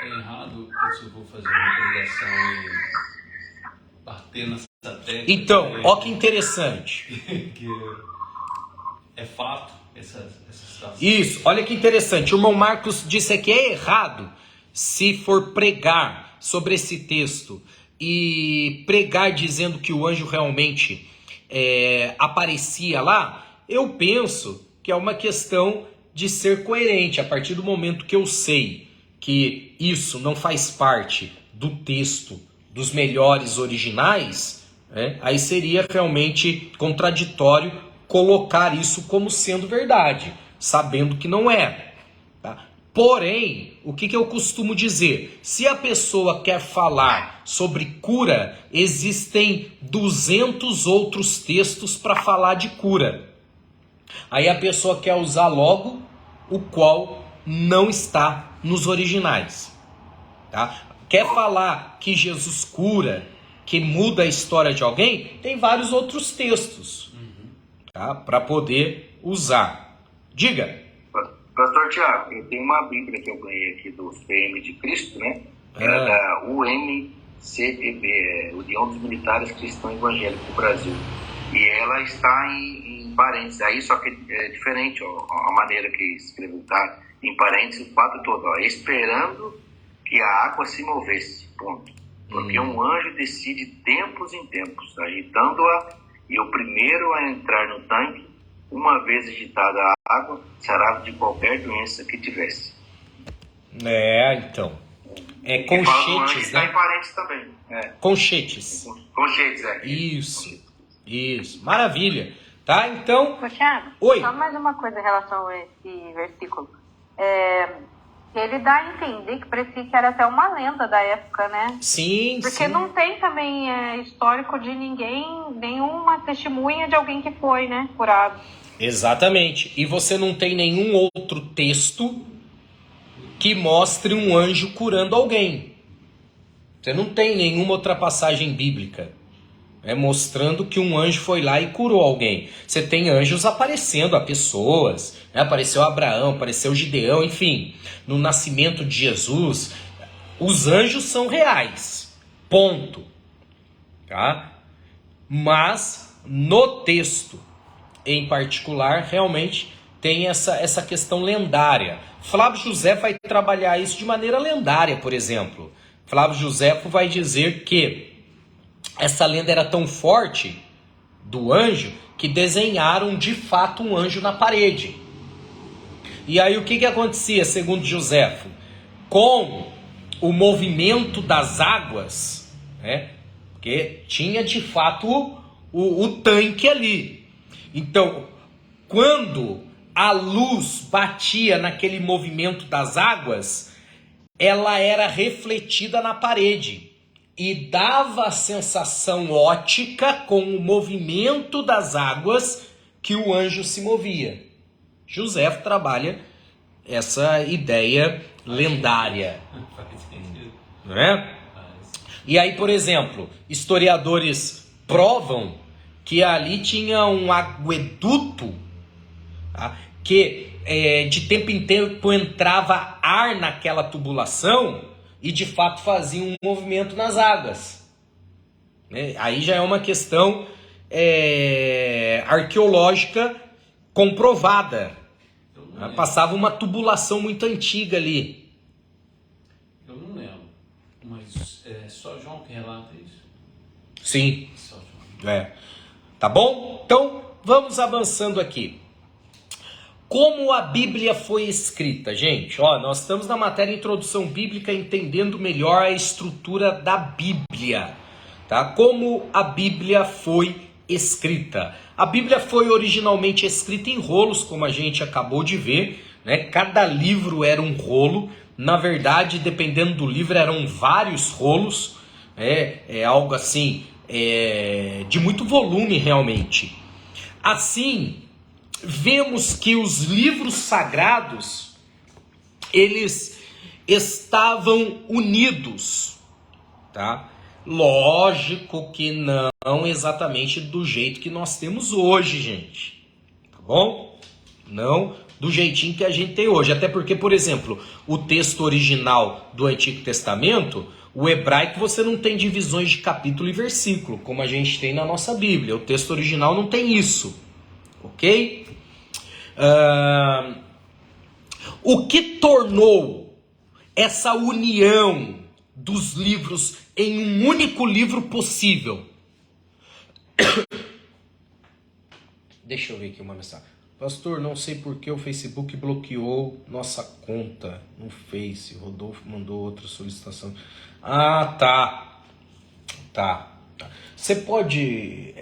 É errado se eu vou fazer uma pregação e bater nessa tecla? Então, ó que interessante. Que é fato essa situação. Isso, olha que interessante. O irmão Marcos disse que é errado se for pregar sobre esse texto e pregar dizendo que o anjo realmente aparecia lá. Eu penso que é uma questão de ser coerente. A partir do momento que eu sei que isso não faz parte do texto dos melhores originais, aí seria realmente contraditório colocar isso como sendo verdade, sabendo que não é. Tá? Porém, o que eu costumo dizer? Se a pessoa quer falar sobre cura, existem 200 outros textos para falar de cura. Aí a pessoa quer usar logo o qual não está nos originais. Tá? Quer falar que Jesus cura, que muda a história de alguém? Tem vários outros textos, tá? Para poder usar. Diga. Pastor Tiago, eu tenho uma Bíblia que eu ganhei aqui do CM de Cristo, né? Era da UMCEB, União dos Militares Cristãos Evangélicos do Brasil. E ela está em parênteses. Aí só que é diferente, ó, a maneira que escreveu, tá? Em parênteses, o quadro todo, ó, esperando que a água se movesse, ponto. Porque um anjo decide tempos em tempos, agitando-a, e o primeiro a entrar no tanque, uma vez agitada a água, sarava de qualquer doença que tivesse. Então. Conchetes, né? Tá em parentes também. Conchetes. Conchetes, Isso. Maravilha. Tá? Então... Ô, Thiago, Oi. só mais uma coisa em relação a esse versículo. Ele dá a entender que parecia que era até uma lenda da época, né? Sim, Porque não tem também histórico de ninguém, nenhuma testemunha de alguém que foi, né, curado. Exatamente. E você não tem nenhum outro texto que mostre um anjo curando alguém. Você não tem nenhuma outra passagem bíblica mostrando que um anjo foi lá e curou alguém. Você tem anjos aparecendo a pessoas, né? Apareceu Abraão, apareceu Gideão, enfim. No nascimento de Jesus, os anjos são reais. Ponto. Tá? Mas no texto em particular, realmente tem essa questão lendária. Flávio José vai trabalhar isso de maneira lendária, por exemplo. Flávio José vai dizer que essa lenda era tão forte do anjo que desenharam de fato um anjo na parede. E aí o que acontecia, segundo Joséfo? Com o movimento das águas, né? Porque tinha de fato o tanque ali. Então, quando a luz batia naquele movimento das águas, ela era refletida na parede e dava a sensação ótica com o movimento das águas que o anjo se movia. José trabalha essa ideia lendária, não é? E aí, por exemplo, historiadores provam que ali tinha um aqueduto, tá? Que de tempo em tempo entrava ar naquela tubulação e de fato fazia um movimento nas águas. Aí já é uma questão arqueológica comprovada. Passava uma tubulação muito antiga ali. Eu não lembro, mas é só João que relata isso? Sim. Só João. Tá bom? Então, vamos avançando aqui. Como a Bíblia foi escrita, gente? Nós estamos na matéria Introdução Bíblica, entendendo melhor a estrutura da Bíblia. Tá? Como a Bíblia foi escrita. A Bíblia foi originalmente escrita em rolos, como a gente acabou de ver, né? Cada livro era um rolo. Na verdade, dependendo do livro, eram vários rolos. É algo assim, de muito volume realmente. Assim, vemos que os livros sagrados, eles estavam unidos, tá? Lógico que não exatamente do jeito que nós temos hoje, gente. Tá bom? Não do jeitinho que a gente tem hoje. Até porque, por exemplo, o texto original do Antigo Testamento, o hebraico, você não tem divisões de capítulo e versículo, como a gente tem na nossa Bíblia. O texto original não tem isso. Ok? O que tornou essa união dos livros em um único livro possível? Deixa eu ver aqui uma mensagem. Pastor, não sei por que o Facebook bloqueou nossa conta no Face. Rodolfo mandou outra solicitação. Ah, tá. Você pode...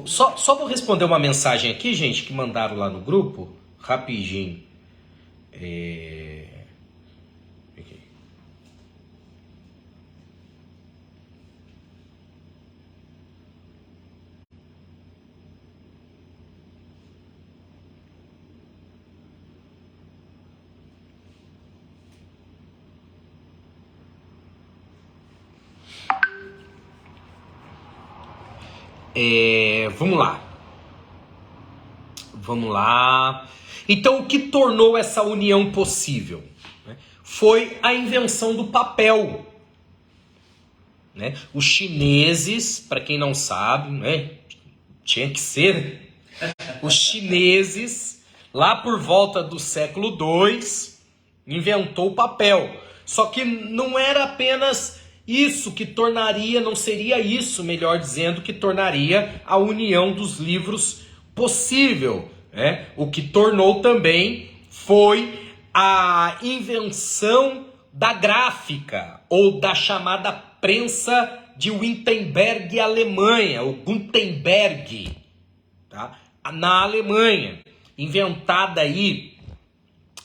Só vou responder uma mensagem aqui, gente, que mandaram lá no grupo, rapidinho. Vamos lá. Então, o que tornou essa união possível? Foi a invenção do papel. Os chineses, para quem não sabe, tinha que ser. Os chineses, lá por volta do século II, inventou o papel. Só que não era apenas isso que tornaria, não seria isso, melhor dizendo, que tornaria a união dos livros possível. O que tornou também foi a invenção da gráfica, ou da chamada prensa de Wittenberg, Alemanha, ou Gutenberg, tá? Na Alemanha, inventada aí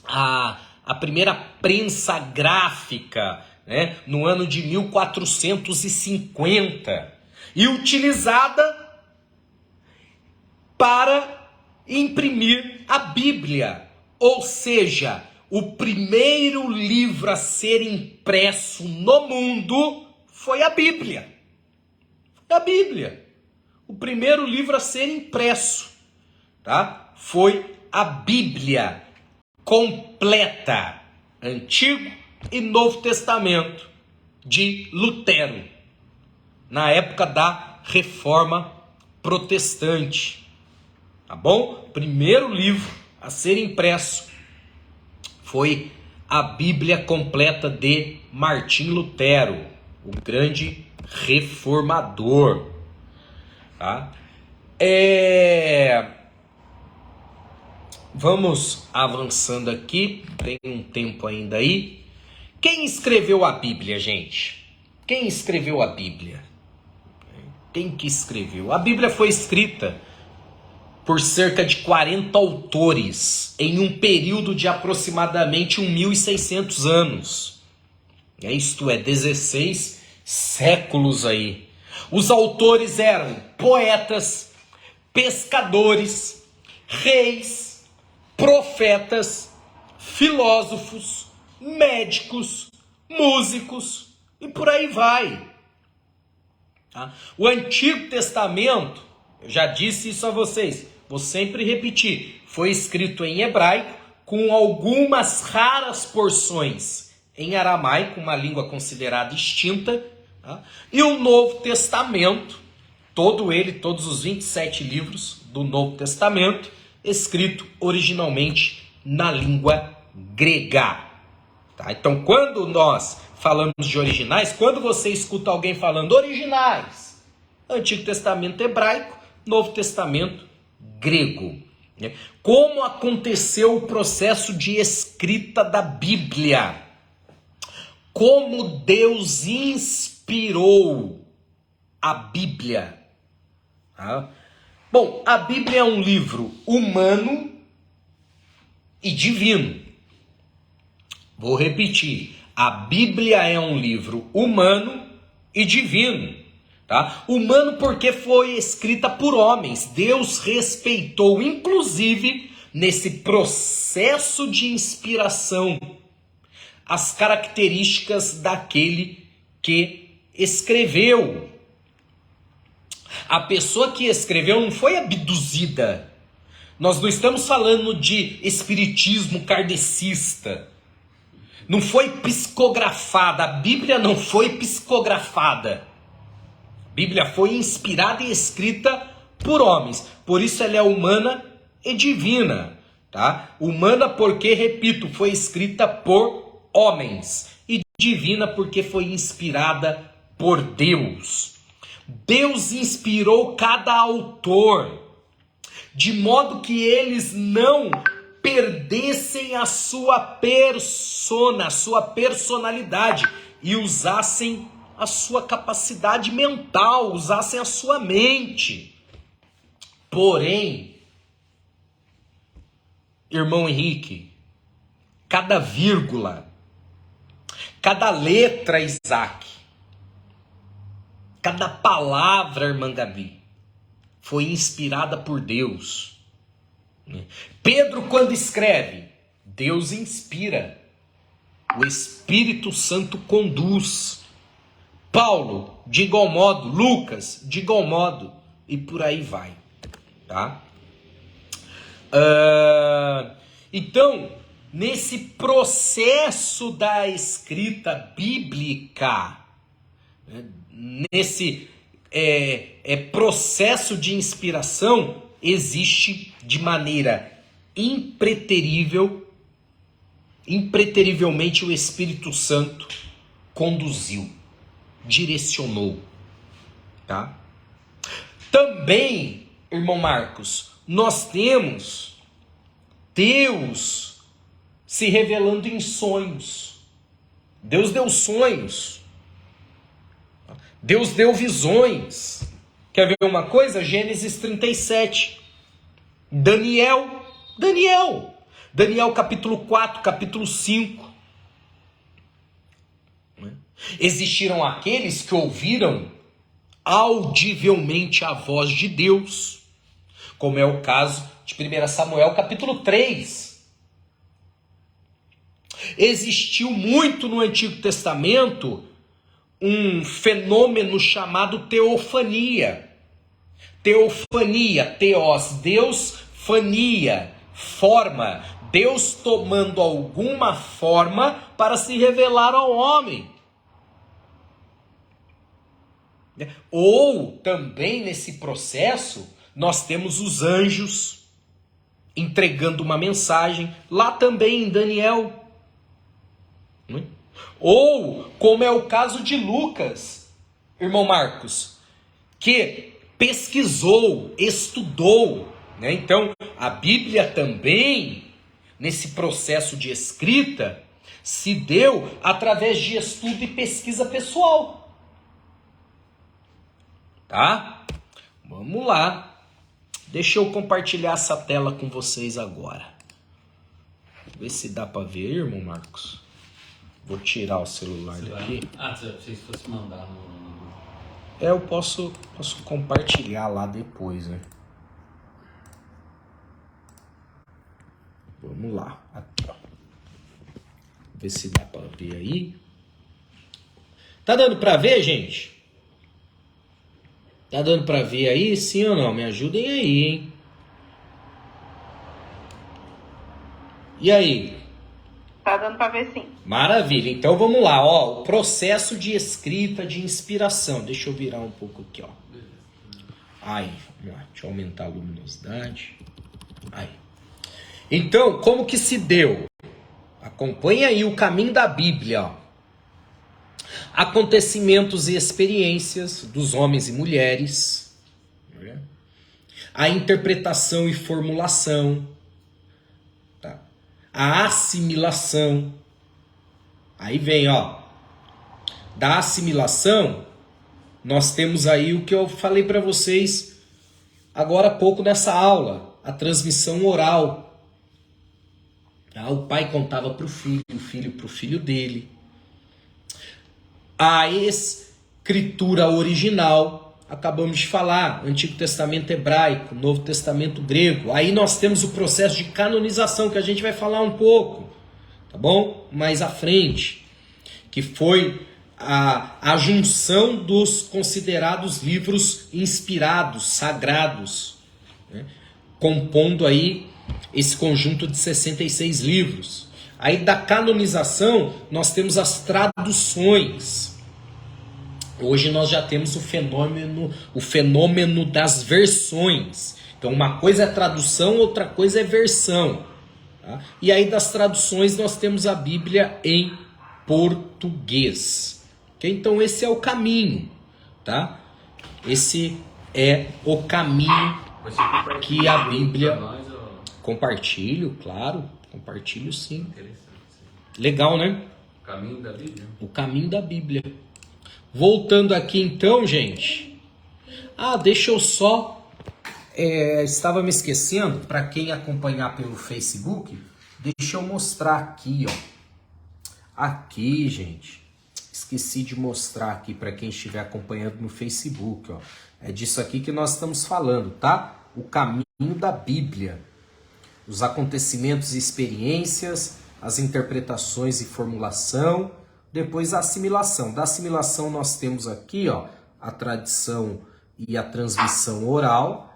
a primeira prensa gráfica, né, no ano de 1450, e utilizada para imprimir a Bíblia, ou seja, o primeiro livro a ser impresso no mundo foi a Bíblia. A Bíblia. O primeiro livro a ser impresso, tá? Foi a Bíblia completa, Antigo e Novo Testamento, de Lutero, na época da Reforma Protestante. Tá bom? Primeiro livro a ser impresso foi a Bíblia completa de Martim Lutero, o grande reformador. Tá? Vamos avançando aqui, tem um tempo ainda aí. Quem escreveu a Bíblia, gente? Quem escreveu a Bíblia? Quem que escreveu? A Bíblia foi escrita por cerca de 40 autores em um período de aproximadamente 1.600 anos. Isto é, 16 séculos aí. Os autores eram poetas, pescadores, reis, profetas, filósofos, médicos, músicos e por aí vai. Tá? O Antigo Testamento, eu já disse isso a vocês, vou sempre repetir, foi escrito em hebraico com algumas raras porções em aramaico, uma língua considerada extinta, tá? E o Novo Testamento, todos os 27 livros do Novo Testamento, escrito originalmente na língua grega. Tá? Então, quando nós falamos de originais, quando você escuta alguém falando originais, Antigo Testamento hebraico, Novo Testamento grego. Né? Como aconteceu o processo de escrita da Bíblia? Como Deus inspirou a Bíblia? Tá? Bom, a Bíblia é um livro humano e divino. Vou repetir. A Bíblia é um livro humano e divino. Tá? Humano porque foi escrita por homens. Deus respeitou, inclusive, nesse processo de inspiração, as características daquele que escreveu. A pessoa que escreveu não foi abduzida. Nós não estamos falando de espiritismo kardecista. Não foi psicografada. A Bíblia não foi psicografada. A Bíblia foi inspirada e escrita por homens. Por isso ela é humana e divina. Tá? Humana porque, repito, foi escrita por homens. E divina porque foi inspirada por Deus. Deus inspirou cada autor, de modo que eles não perdessem a sua persona, a sua personalidade, e usassem a sua capacidade mental, usassem a sua mente. Porém, irmão Henrique, cada vírgula, cada letra, Isaac, cada palavra, irmã Gabi, foi inspirada por Deus. Pedro, quando escreve, Deus inspira. O Espírito Santo conduz. Paulo, de igual modo. Lucas, de igual modo. E por aí vai. Tá? Então, nesse processo da escrita bíblica, nesse processo de inspiração, existe de maneira impreterivelmente o Espírito Santo conduziu, direcionou. Tá? Também, irmão Marcos, nós temos Deus se revelando em sonhos. Deus deu sonhos. Deus deu visões. Quer ver uma coisa? Gênesis 37. Daniel capítulo 4, capítulo 5. Existiram aqueles que ouviram audivelmente a voz de Deus, como é o caso de 1 Samuel capítulo 3. Existiu muito no Antigo Testamento um fenômeno chamado teofania. Teofania, teos, Deus, fania, forma. Deus tomando alguma forma para se revelar ao homem. Ou também nesse processo nós temos os anjos entregando uma mensagem, lá também em Daniel. Ou, como é o caso de Lucas, irmão Marcos, que pesquisou, estudou, né? Então, a Bíblia também, nesse processo de escrita, se deu através de estudo e pesquisa pessoal. Tá? Vamos lá. Deixa eu compartilhar essa tela com vocês agora. Ver se dá para ver, irmão Marcos. Vou tirar o celular daqui. Se fosse mandar no... Eu posso compartilhar lá depois, né? Vamos lá. Aqui, ó. Ver se dá para ver aí. Tá dando para ver, gente? Tá dando para ver aí? Sim ou não? Me ajudem aí, hein? E aí? Tá dando para ver sim. Maravilha. Então vamos lá, ó. O processo de escrita, de inspiração. Deixa eu virar um pouco aqui, ó. Aí, vamos lá. Deixa eu aumentar a luminosidade. Aí. Então, como que se deu? Acompanha aí o caminho da Bíblia, ó. Acontecimentos e experiências dos homens e mulheres, né? A interpretação e formulação, tá? A assimilação. Aí vem, ó, da assimilação, nós temos aí o que eu falei para vocês agora há pouco nessa aula, a transmissão oral. Tá? O pai contava para o filho para o filho dele. A escritura original, acabamos de falar, Antigo Testamento hebraico, Novo Testamento grego. Aí nós temos o processo de canonização, que a gente vai falar um pouco, tá bom? Mais à frente, que foi a junção dos considerados livros inspirados, sagrados, né? Compondo aí esse conjunto de 66 livros. Aí da canonização nós temos as traduções. Hoje nós já temos o fenômeno das versões. Então uma coisa é tradução, outra coisa é versão. Tá? E aí das traduções nós temos a Bíblia em português. Okay? Então esse é o caminho. Tá? Esse é o caminho que a Bíblia... Compartilho, claro. Compartilho sim. Legal, né? O caminho da Bíblia. O caminho da Bíblia. Voltando aqui então, gente. Deixa eu só... estava me esquecendo, para quem acompanhar pelo Facebook, deixa eu mostrar aqui, ó. Aqui, gente. Esqueci de mostrar aqui para quem estiver acompanhando no Facebook, ó. É disso aqui que nós estamos falando, tá? O caminho da Bíblia. Os acontecimentos e experiências, as interpretações e formulação, depois a assimilação. Da assimilação nós temos aqui, ó, a tradição e a transmissão oral,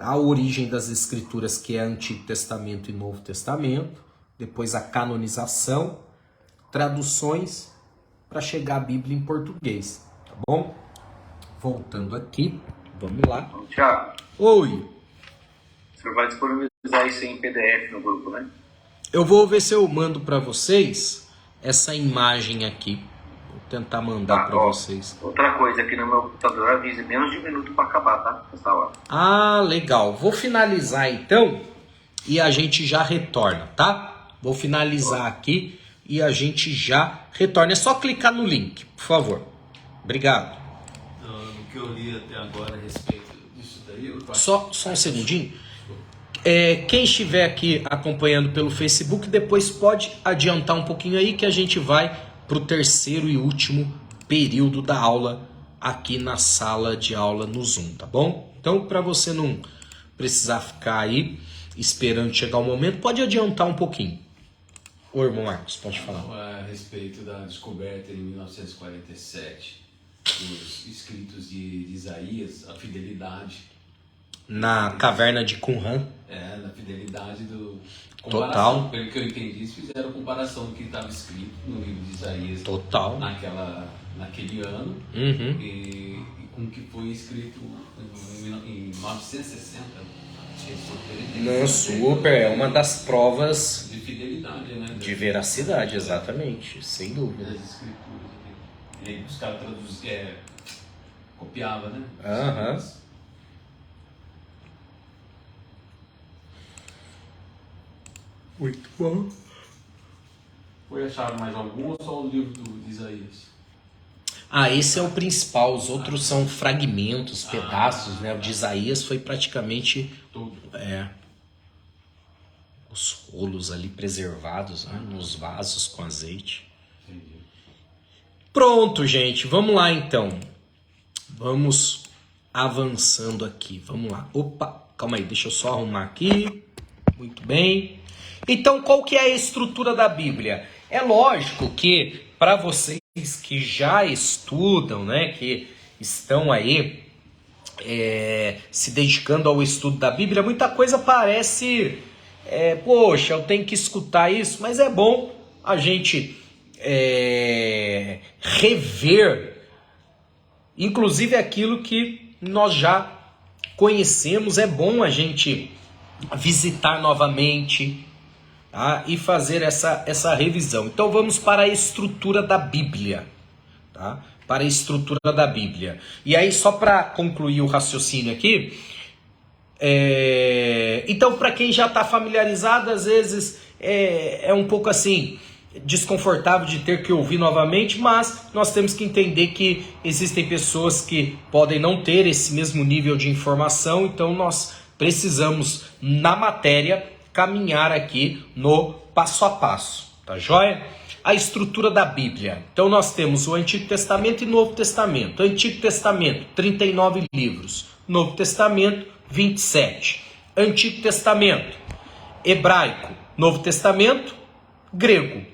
a origem das escrituras, que é Antigo Testamento e Novo Testamento, depois a canonização, traduções para chegar à Bíblia em português, tá bom? Voltando aqui, vamos lá. Tiago. Oi. O senhor vai disponibilizar isso em PDF no grupo, né? Eu vou ver se eu mando para vocês essa imagem aqui. Vou tentar mandar para vocês. Outra coisa, aqui no meu computador avisa menos de 1 minuto para acabar, tá? Essa hora. Legal. Vou finalizar então e a gente já retorna, tá? Vou finalizar aqui e a gente já retorna. É só clicar no link, por favor. Obrigado. O que eu li até agora a respeito disso daí... Só um segundinho. Quem estiver aqui acompanhando pelo Facebook, depois pode adiantar um pouquinho aí que a gente vai para o terceiro e último período da aula aqui na sala de aula no Zoom, tá bom? Então, para você não precisar ficar aí esperando chegar o momento, pode adiantar um pouquinho. Ô, irmão Marcos, pode falar. A respeito da descoberta em 1947 dos escritos de Isaías, a fidelidade. Na caverna de Qumran. Na fidelidade do... Total. Pelo que eu entendi, eles fizeram comparação do que estava escrito no livro de Isaías. Total. Naquele ano. Uhum. E com o que foi escrito em 1960. Não, super. É uma das provas de fidelidade, né? De veracidade, exatamente. Sem dúvida. Das escrituras. E aí os caras traduziam, copiavam, né? Aham. Muito bom. Foi achado mais algum ou só o livro de Isaías? Esse é o principal. Os outros são fragmentos, pedaços, né? O de Isaías foi praticamente tudo. Os rolos ali preservados, né? Nos vasos com azeite. Entendi. Pronto, gente. Vamos lá, então. Vamos avançando aqui. Vamos lá. Opa, calma aí. Deixa eu só arrumar aqui. Muito bem. Então, qual que é a estrutura da Bíblia? É lógico que para vocês que já estudam, né, que estão aí se dedicando ao estudo da Bíblia, muita coisa parece, poxa, eu tenho que escutar isso, mas é bom a gente rever, inclusive aquilo que nós já conhecemos, é bom a gente visitar novamente, tá? E fazer essa revisão. Então vamos para a estrutura da Bíblia, tá? Para a estrutura da Bíblia. E aí, só para concluir o raciocínio aqui, então, para quem já está familiarizado, às vezes é um pouco assim, desconfortável de ter que ouvir novamente, mas nós temos que entender que existem pessoas que podem não ter esse mesmo nível de informação, então nós precisamos, na matéria, caminhar aqui no passo a passo, tá joia? A estrutura da Bíblia. Então nós temos o Antigo Testamento e Novo Testamento. Antigo Testamento, 39 livros. Novo Testamento, 27. Antigo Testamento, hebraico. Novo Testamento, grego.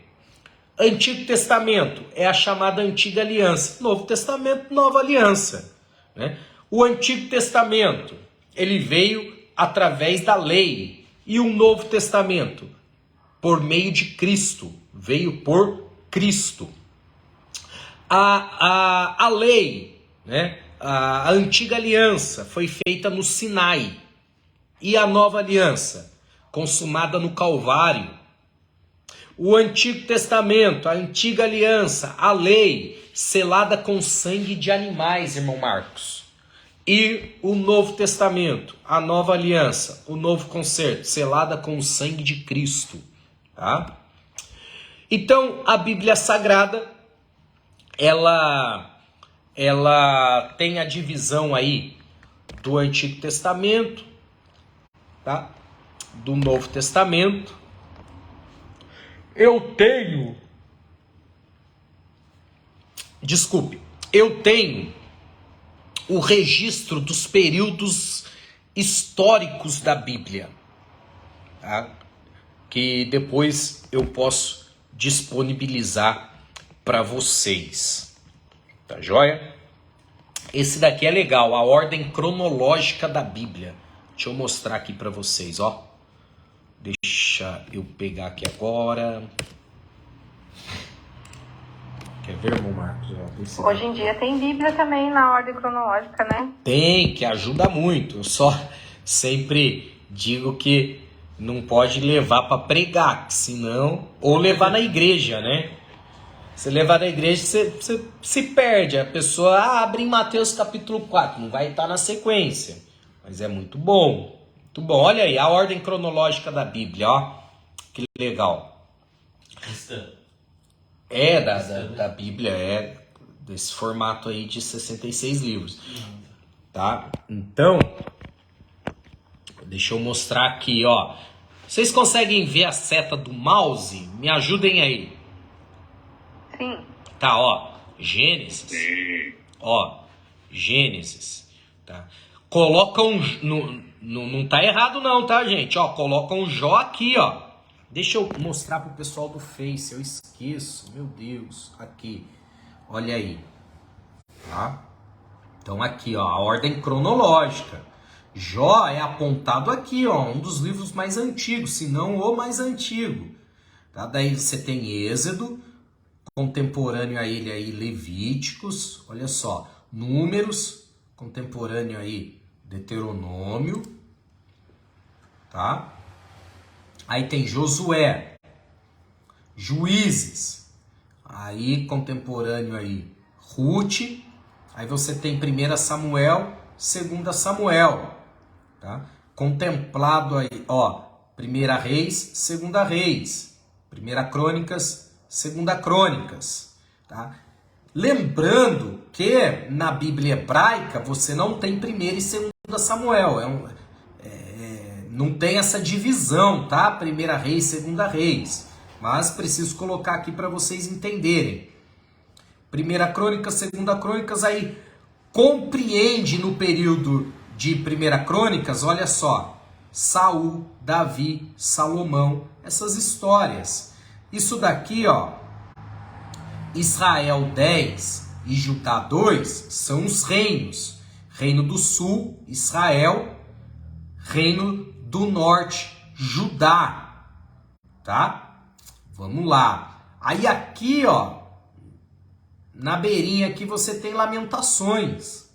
Antigo Testamento é a chamada Antiga Aliança. Novo Testamento, Nova Aliança, né? O Antigo Testamento, ele veio através da lei. E o Novo Testamento, por meio de Cristo, veio por Cristo. A lei, né? A Antiga Aliança foi feita no Sinai. E a Nova Aliança, consumada no Calvário. O Antigo Testamento, a Antiga Aliança, a lei, selada com sangue de animais, irmão Marcos. E o Novo Testamento, a Nova Aliança, o Novo Concerto, selada com o sangue de Cristo, tá? Então, a Bíblia Sagrada, ela tem a divisão aí do Antigo Testamento, tá? Do Novo Testamento. Eu tenho o registro dos períodos históricos da Bíblia, tá? Que depois eu posso disponibilizar para vocês, tá joia? Esse daqui é legal, a ordem cronológica da Bíblia. Deixa eu mostrar aqui para vocês, ó. Deixa eu pegar aqui agora. Quer ver, irmão Marcos? Hoje em dia tem Bíblia também na ordem cronológica, né? Tem, que ajuda muito. Eu só sempre digo que não pode levar para pregar, senão... Ou levar na igreja, né? Se levar na igreja, você se perde. A pessoa abre em Mateus capítulo 4, não vai estar na sequência. Mas é muito bom, muito bom. Olha aí, a ordem cronológica da Bíblia, ó. Que legal. Cristã. Da Bíblia, desse formato aí de 66 livros. Tá? Então, deixa eu mostrar aqui, ó. Vocês conseguem ver a seta do mouse? Me ajudem aí. Sim. Tá, ó. Gênesis. Ó, Gênesis. Tá? Coloca um... Não tá errado não, tá, gente? Ó, coloca um Jó aqui, ó. Deixa eu mostrar pro pessoal do Face. Eu esqueço. Meu Deus. Aqui. Olha aí. Tá? Então aqui, ó. A ordem cronológica. Jó é apontado aqui, ó. Um dos livros mais antigos, se não o mais antigo. Tá? Daí você tem Êxodo. Contemporâneo a ele aí, Levíticos. Olha só. Números. Contemporâneo aí, Deuteronômio. Tá? Aí tem Josué, Juízes, aí contemporâneo aí, Ruth, aí você tem 1 Samuel, 2 Samuel, tá? Contemplado aí, ó, 1 Reis, 2 Reis, 1 Crônicas, 2 Crônicas, tá? Lembrando que na Bíblia hebraica você não tem 1 e 2 Samuel, não tem essa divisão, tá? 1 Reis, 2 Reis. Mas preciso colocar aqui para vocês entenderem. 1 Crônicas, 2 Crônicas, aí compreende no período de 1 Crônicas, olha só, Saul, Davi, Salomão, essas histórias. Isso daqui, ó, Israel 10 e Judá 2 são os reinos. Reino do Sul, Israel, Reino do Norte, Judá, tá? Vamos lá. Aí aqui, ó, na beirinha aqui você tem Lamentações.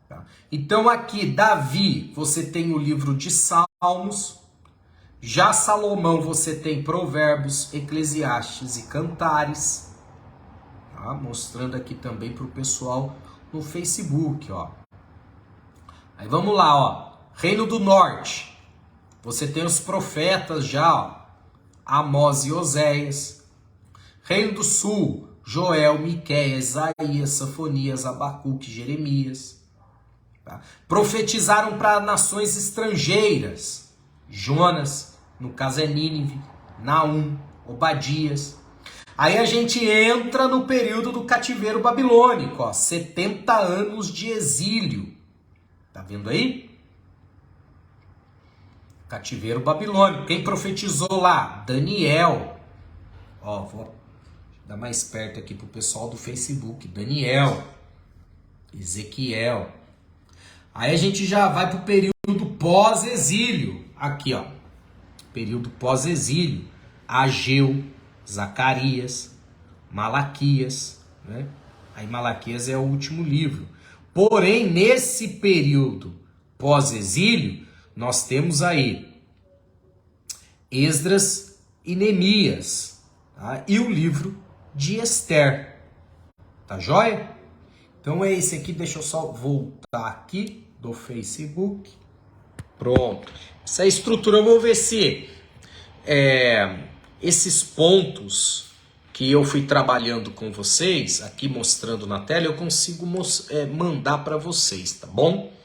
Tá? Então aqui, Davi, você tem o livro de Salmos. Já Salomão, você tem Provérbios, Eclesiastes e Cantares. Tá? Mostrando aqui também para o pessoal no Facebook, ó. Aí vamos lá, ó. Reino do Norte. Você tem os profetas já, ó, Amós e Oséias. Reino do Sul, Joel, Miqueias, Isaías, Sofonias, Abacuque, Jeremias. Tá? Profetizaram para nações estrangeiras. Jonas, no caso é Nínive, Naum, Obadias. Aí a gente entra no período do cativeiro babilônico, ó, 70 anos de exílio. Tá vendo aí? Cativeiro babilônico. Quem profetizou lá? Daniel. Ó, vou dar mais perto aqui pro pessoal do Facebook. Daniel. Ezequiel. Aí a gente já vai pro período pós-exílio. Aqui, ó. Período pós-exílio. Ageu, Zacarias, Malaquias, né? Aí Malaquias é o último livro. Porém, nesse período pós-exílio, nós temos aí Esdras e Neemias, tá? E o livro de Esther. Tá joia? Então é esse aqui, deixa eu só voltar aqui do Facebook. Pronto. Essa estrutura, eu vou ver se esses pontos que eu fui trabalhando com vocês, aqui mostrando na tela, eu consigo mandar para vocês, tá bom?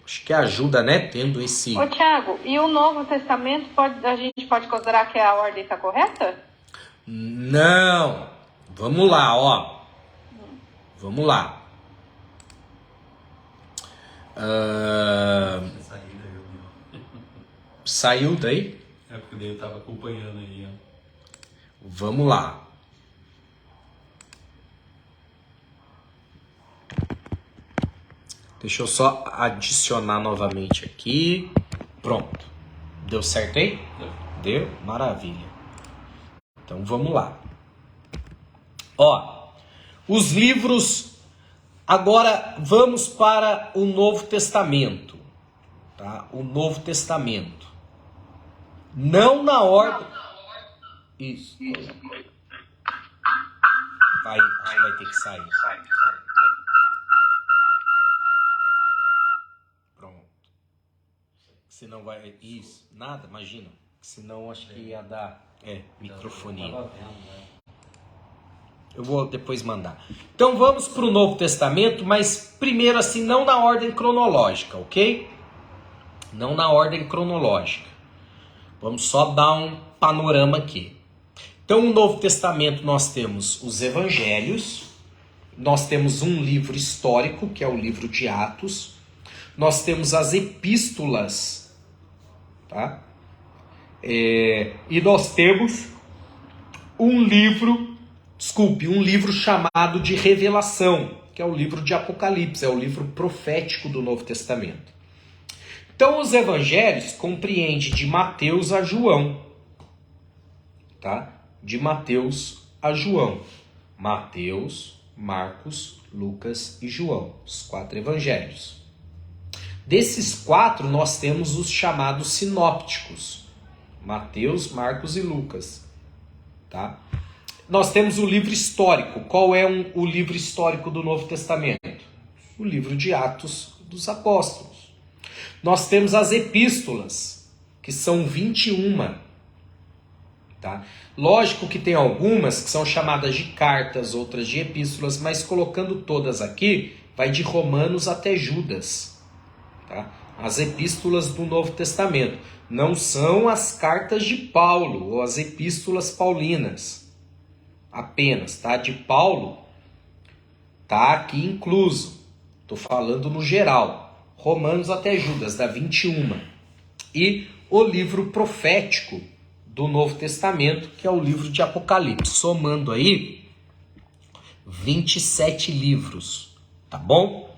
Acho que ajuda, né, tendo esse... Ô, Thiago, e o Novo Testamento, a gente pode considerar que a ordem está correta? Não. Vamos lá, ó. Vamos lá. Saiu daí? É porque daí eu tava acompanhando aí, ó. Vamos lá. Deixa eu só adicionar novamente aqui. Pronto. Deu certo aí? Deu? Maravilha. Então vamos lá. Ó, os livros... Agora vamos para o Novo Testamento. Tá? O Novo Testamento. Não na ordem... Isso. Vai ter que sair. Pronto. Senão vai... Isso. Nada, imagina. Senão acho que ia dar... Microfonia. Tava vendo, né? Eu vou depois mandar. Então vamos para o Novo Testamento, mas primeiro assim, não na ordem cronológica, ok? Não na ordem cronológica. Vamos só dar um panorama aqui. Então no Novo Testamento nós temos os Evangelhos, nós temos um livro histórico, que é o livro de Atos, nós temos as epístolas, tá? E nós temos um livro chamado de Revelação, que é o livro de Apocalipse, é o livro profético do Novo Testamento. Então os evangelhos compreendem de Mateus a João, tá? De Mateus a João. Mateus, Marcos, Lucas e João, os 4 evangelhos. Desses 4 nós temos os chamados sinópticos, Mateus, Marcos e Lucas, tá? Nós temos o livro histórico. Qual é o livro histórico do Novo Testamento? O livro de Atos dos Apóstolos. Nós temos as epístolas, que são 21. Tá? Lógico que tem algumas que são chamadas de cartas, outras de epístolas, mas colocando todas aqui, vai de Romanos até Judas. Tá? As epístolas do Novo Testamento. Não são as cartas de Paulo ou as epístolas paulinas. Apenas, tá? De Paulo tá aqui incluso. Estou falando no geral. Romanos até Judas, dá 21. E o livro profético do Novo Testamento, que é o livro de Apocalipse. Somando aí, 27 livros. Tá bom?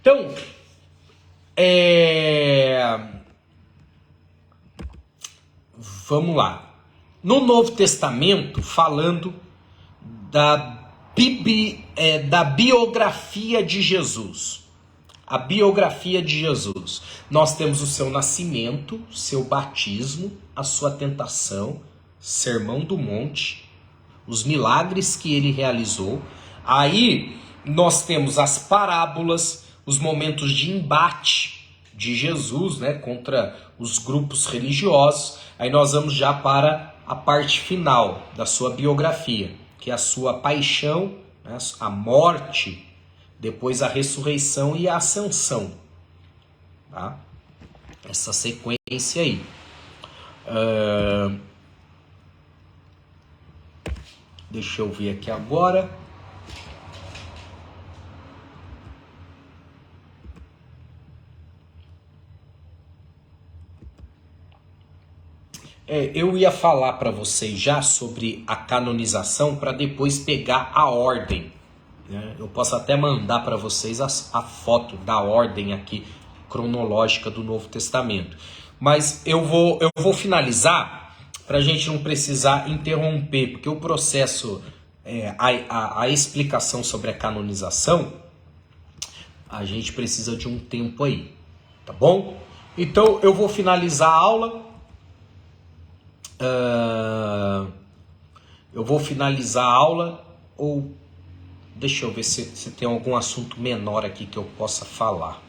Então, vamos lá. No Novo Testamento, falando da biografia de Jesus. A biografia de Jesus. Nós temos o seu nascimento, seu batismo, a sua tentação, Sermão do Monte, os milagres que ele realizou. Aí nós temos as parábolas, os momentos de embate de Jesus, né, contra os grupos religiosos. Aí nós vamos já para a parte final da sua biografia, que é a sua paixão, né, a morte, depois a ressurreição e a ascensão. Tá? Essa sequência aí. Deixa eu ver aqui agora. Eu ia falar para vocês já sobre a canonização para depois pegar a ordem. Né? Eu posso até mandar para vocês a foto da ordem aqui cronológica do Novo Testamento. Mas eu vou finalizar para a gente não precisar interromper, porque o processo, a explicação sobre a canonização, a gente precisa de um tempo aí, tá bom? Então eu vou finalizar a aula. Ou deixa eu ver se tem algum assunto menor aqui que eu possa falar.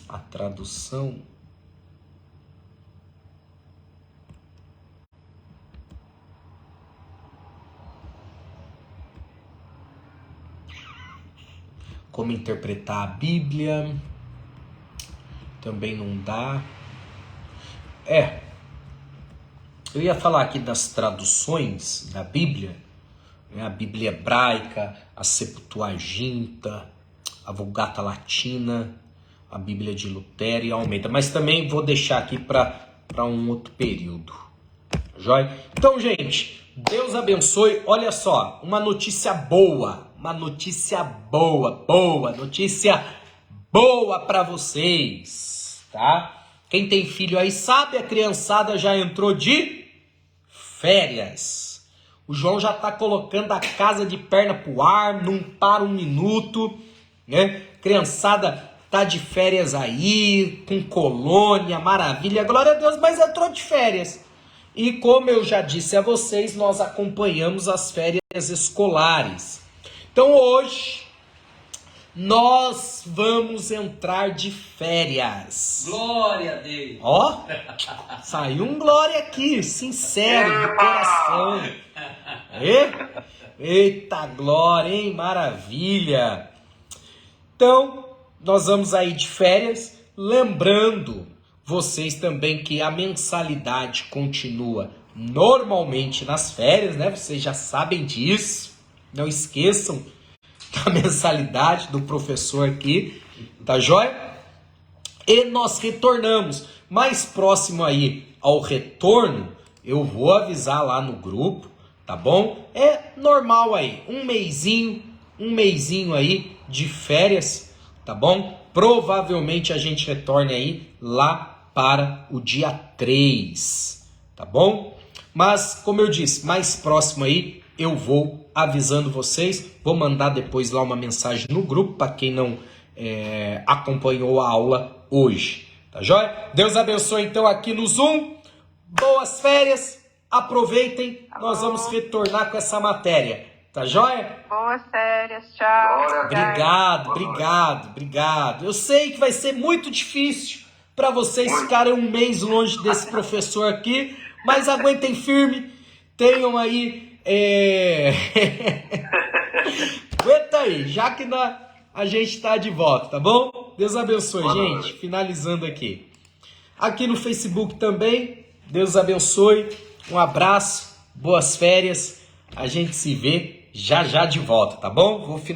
A tradução. Como interpretar a Bíblia. Também não dá. Eu ia falar aqui das traduções da Bíblia, né? A Bíblia hebraica, a Septuaginta, a Vulgata Latina, a Bíblia de Lutero e Almeida. Mas também vou deixar aqui para um outro período. Joia? Então, gente, Deus abençoe. Olha só, uma notícia boa para vocês, tá? Quem tem filho aí sabe, a criançada já entrou de férias. O João já tá colocando a casa de perna pro ar, não para um minuto, né? Criançada tá de férias aí, com colônia, maravilha, glória a Deus, mas entrou de férias. E como eu já disse a vocês, nós acompanhamos as férias escolares. Então hoje, nós vamos entrar de férias. Glória a Deus. Ó, saiu um glória aqui, sincero, do coração. Eita glória, hein? Maravilha. Então, nós vamos aí de férias, lembrando vocês também que a mensalidade continua normalmente nas férias, né? Vocês já sabem disso. Não esqueçam da mensalidade do professor aqui, tá joia? E nós retornamos. Mais próximo aí ao retorno, eu vou avisar lá no grupo, tá bom? É normal aí, um mesinho aí de férias, tá bom? Provavelmente a gente retorne aí lá para o dia 3, tá bom? Mas, como eu disse, mais próximo aí eu vou avisando vocês. Vou mandar depois lá uma mensagem no grupo para quem não acompanhou a aula hoje, tá joia? Deus abençoe então aqui no Zoom. Boas férias, aproveitem, nós vamos retornar com essa matéria, tá joia? Boas férias, tchau. Obrigado. Eu sei que vai ser muito difícil para vocês ficarem um mês longe desse professor aqui, mas aguentem firme, tenham aí... Aguenta aí, já que a gente tá de volta, tá bom? Deus abençoe, gente. Finalizando aqui. Aqui no Facebook também, Deus abençoe. Um abraço, boas férias. A gente se vê já de volta, tá bom? Vou finalizar.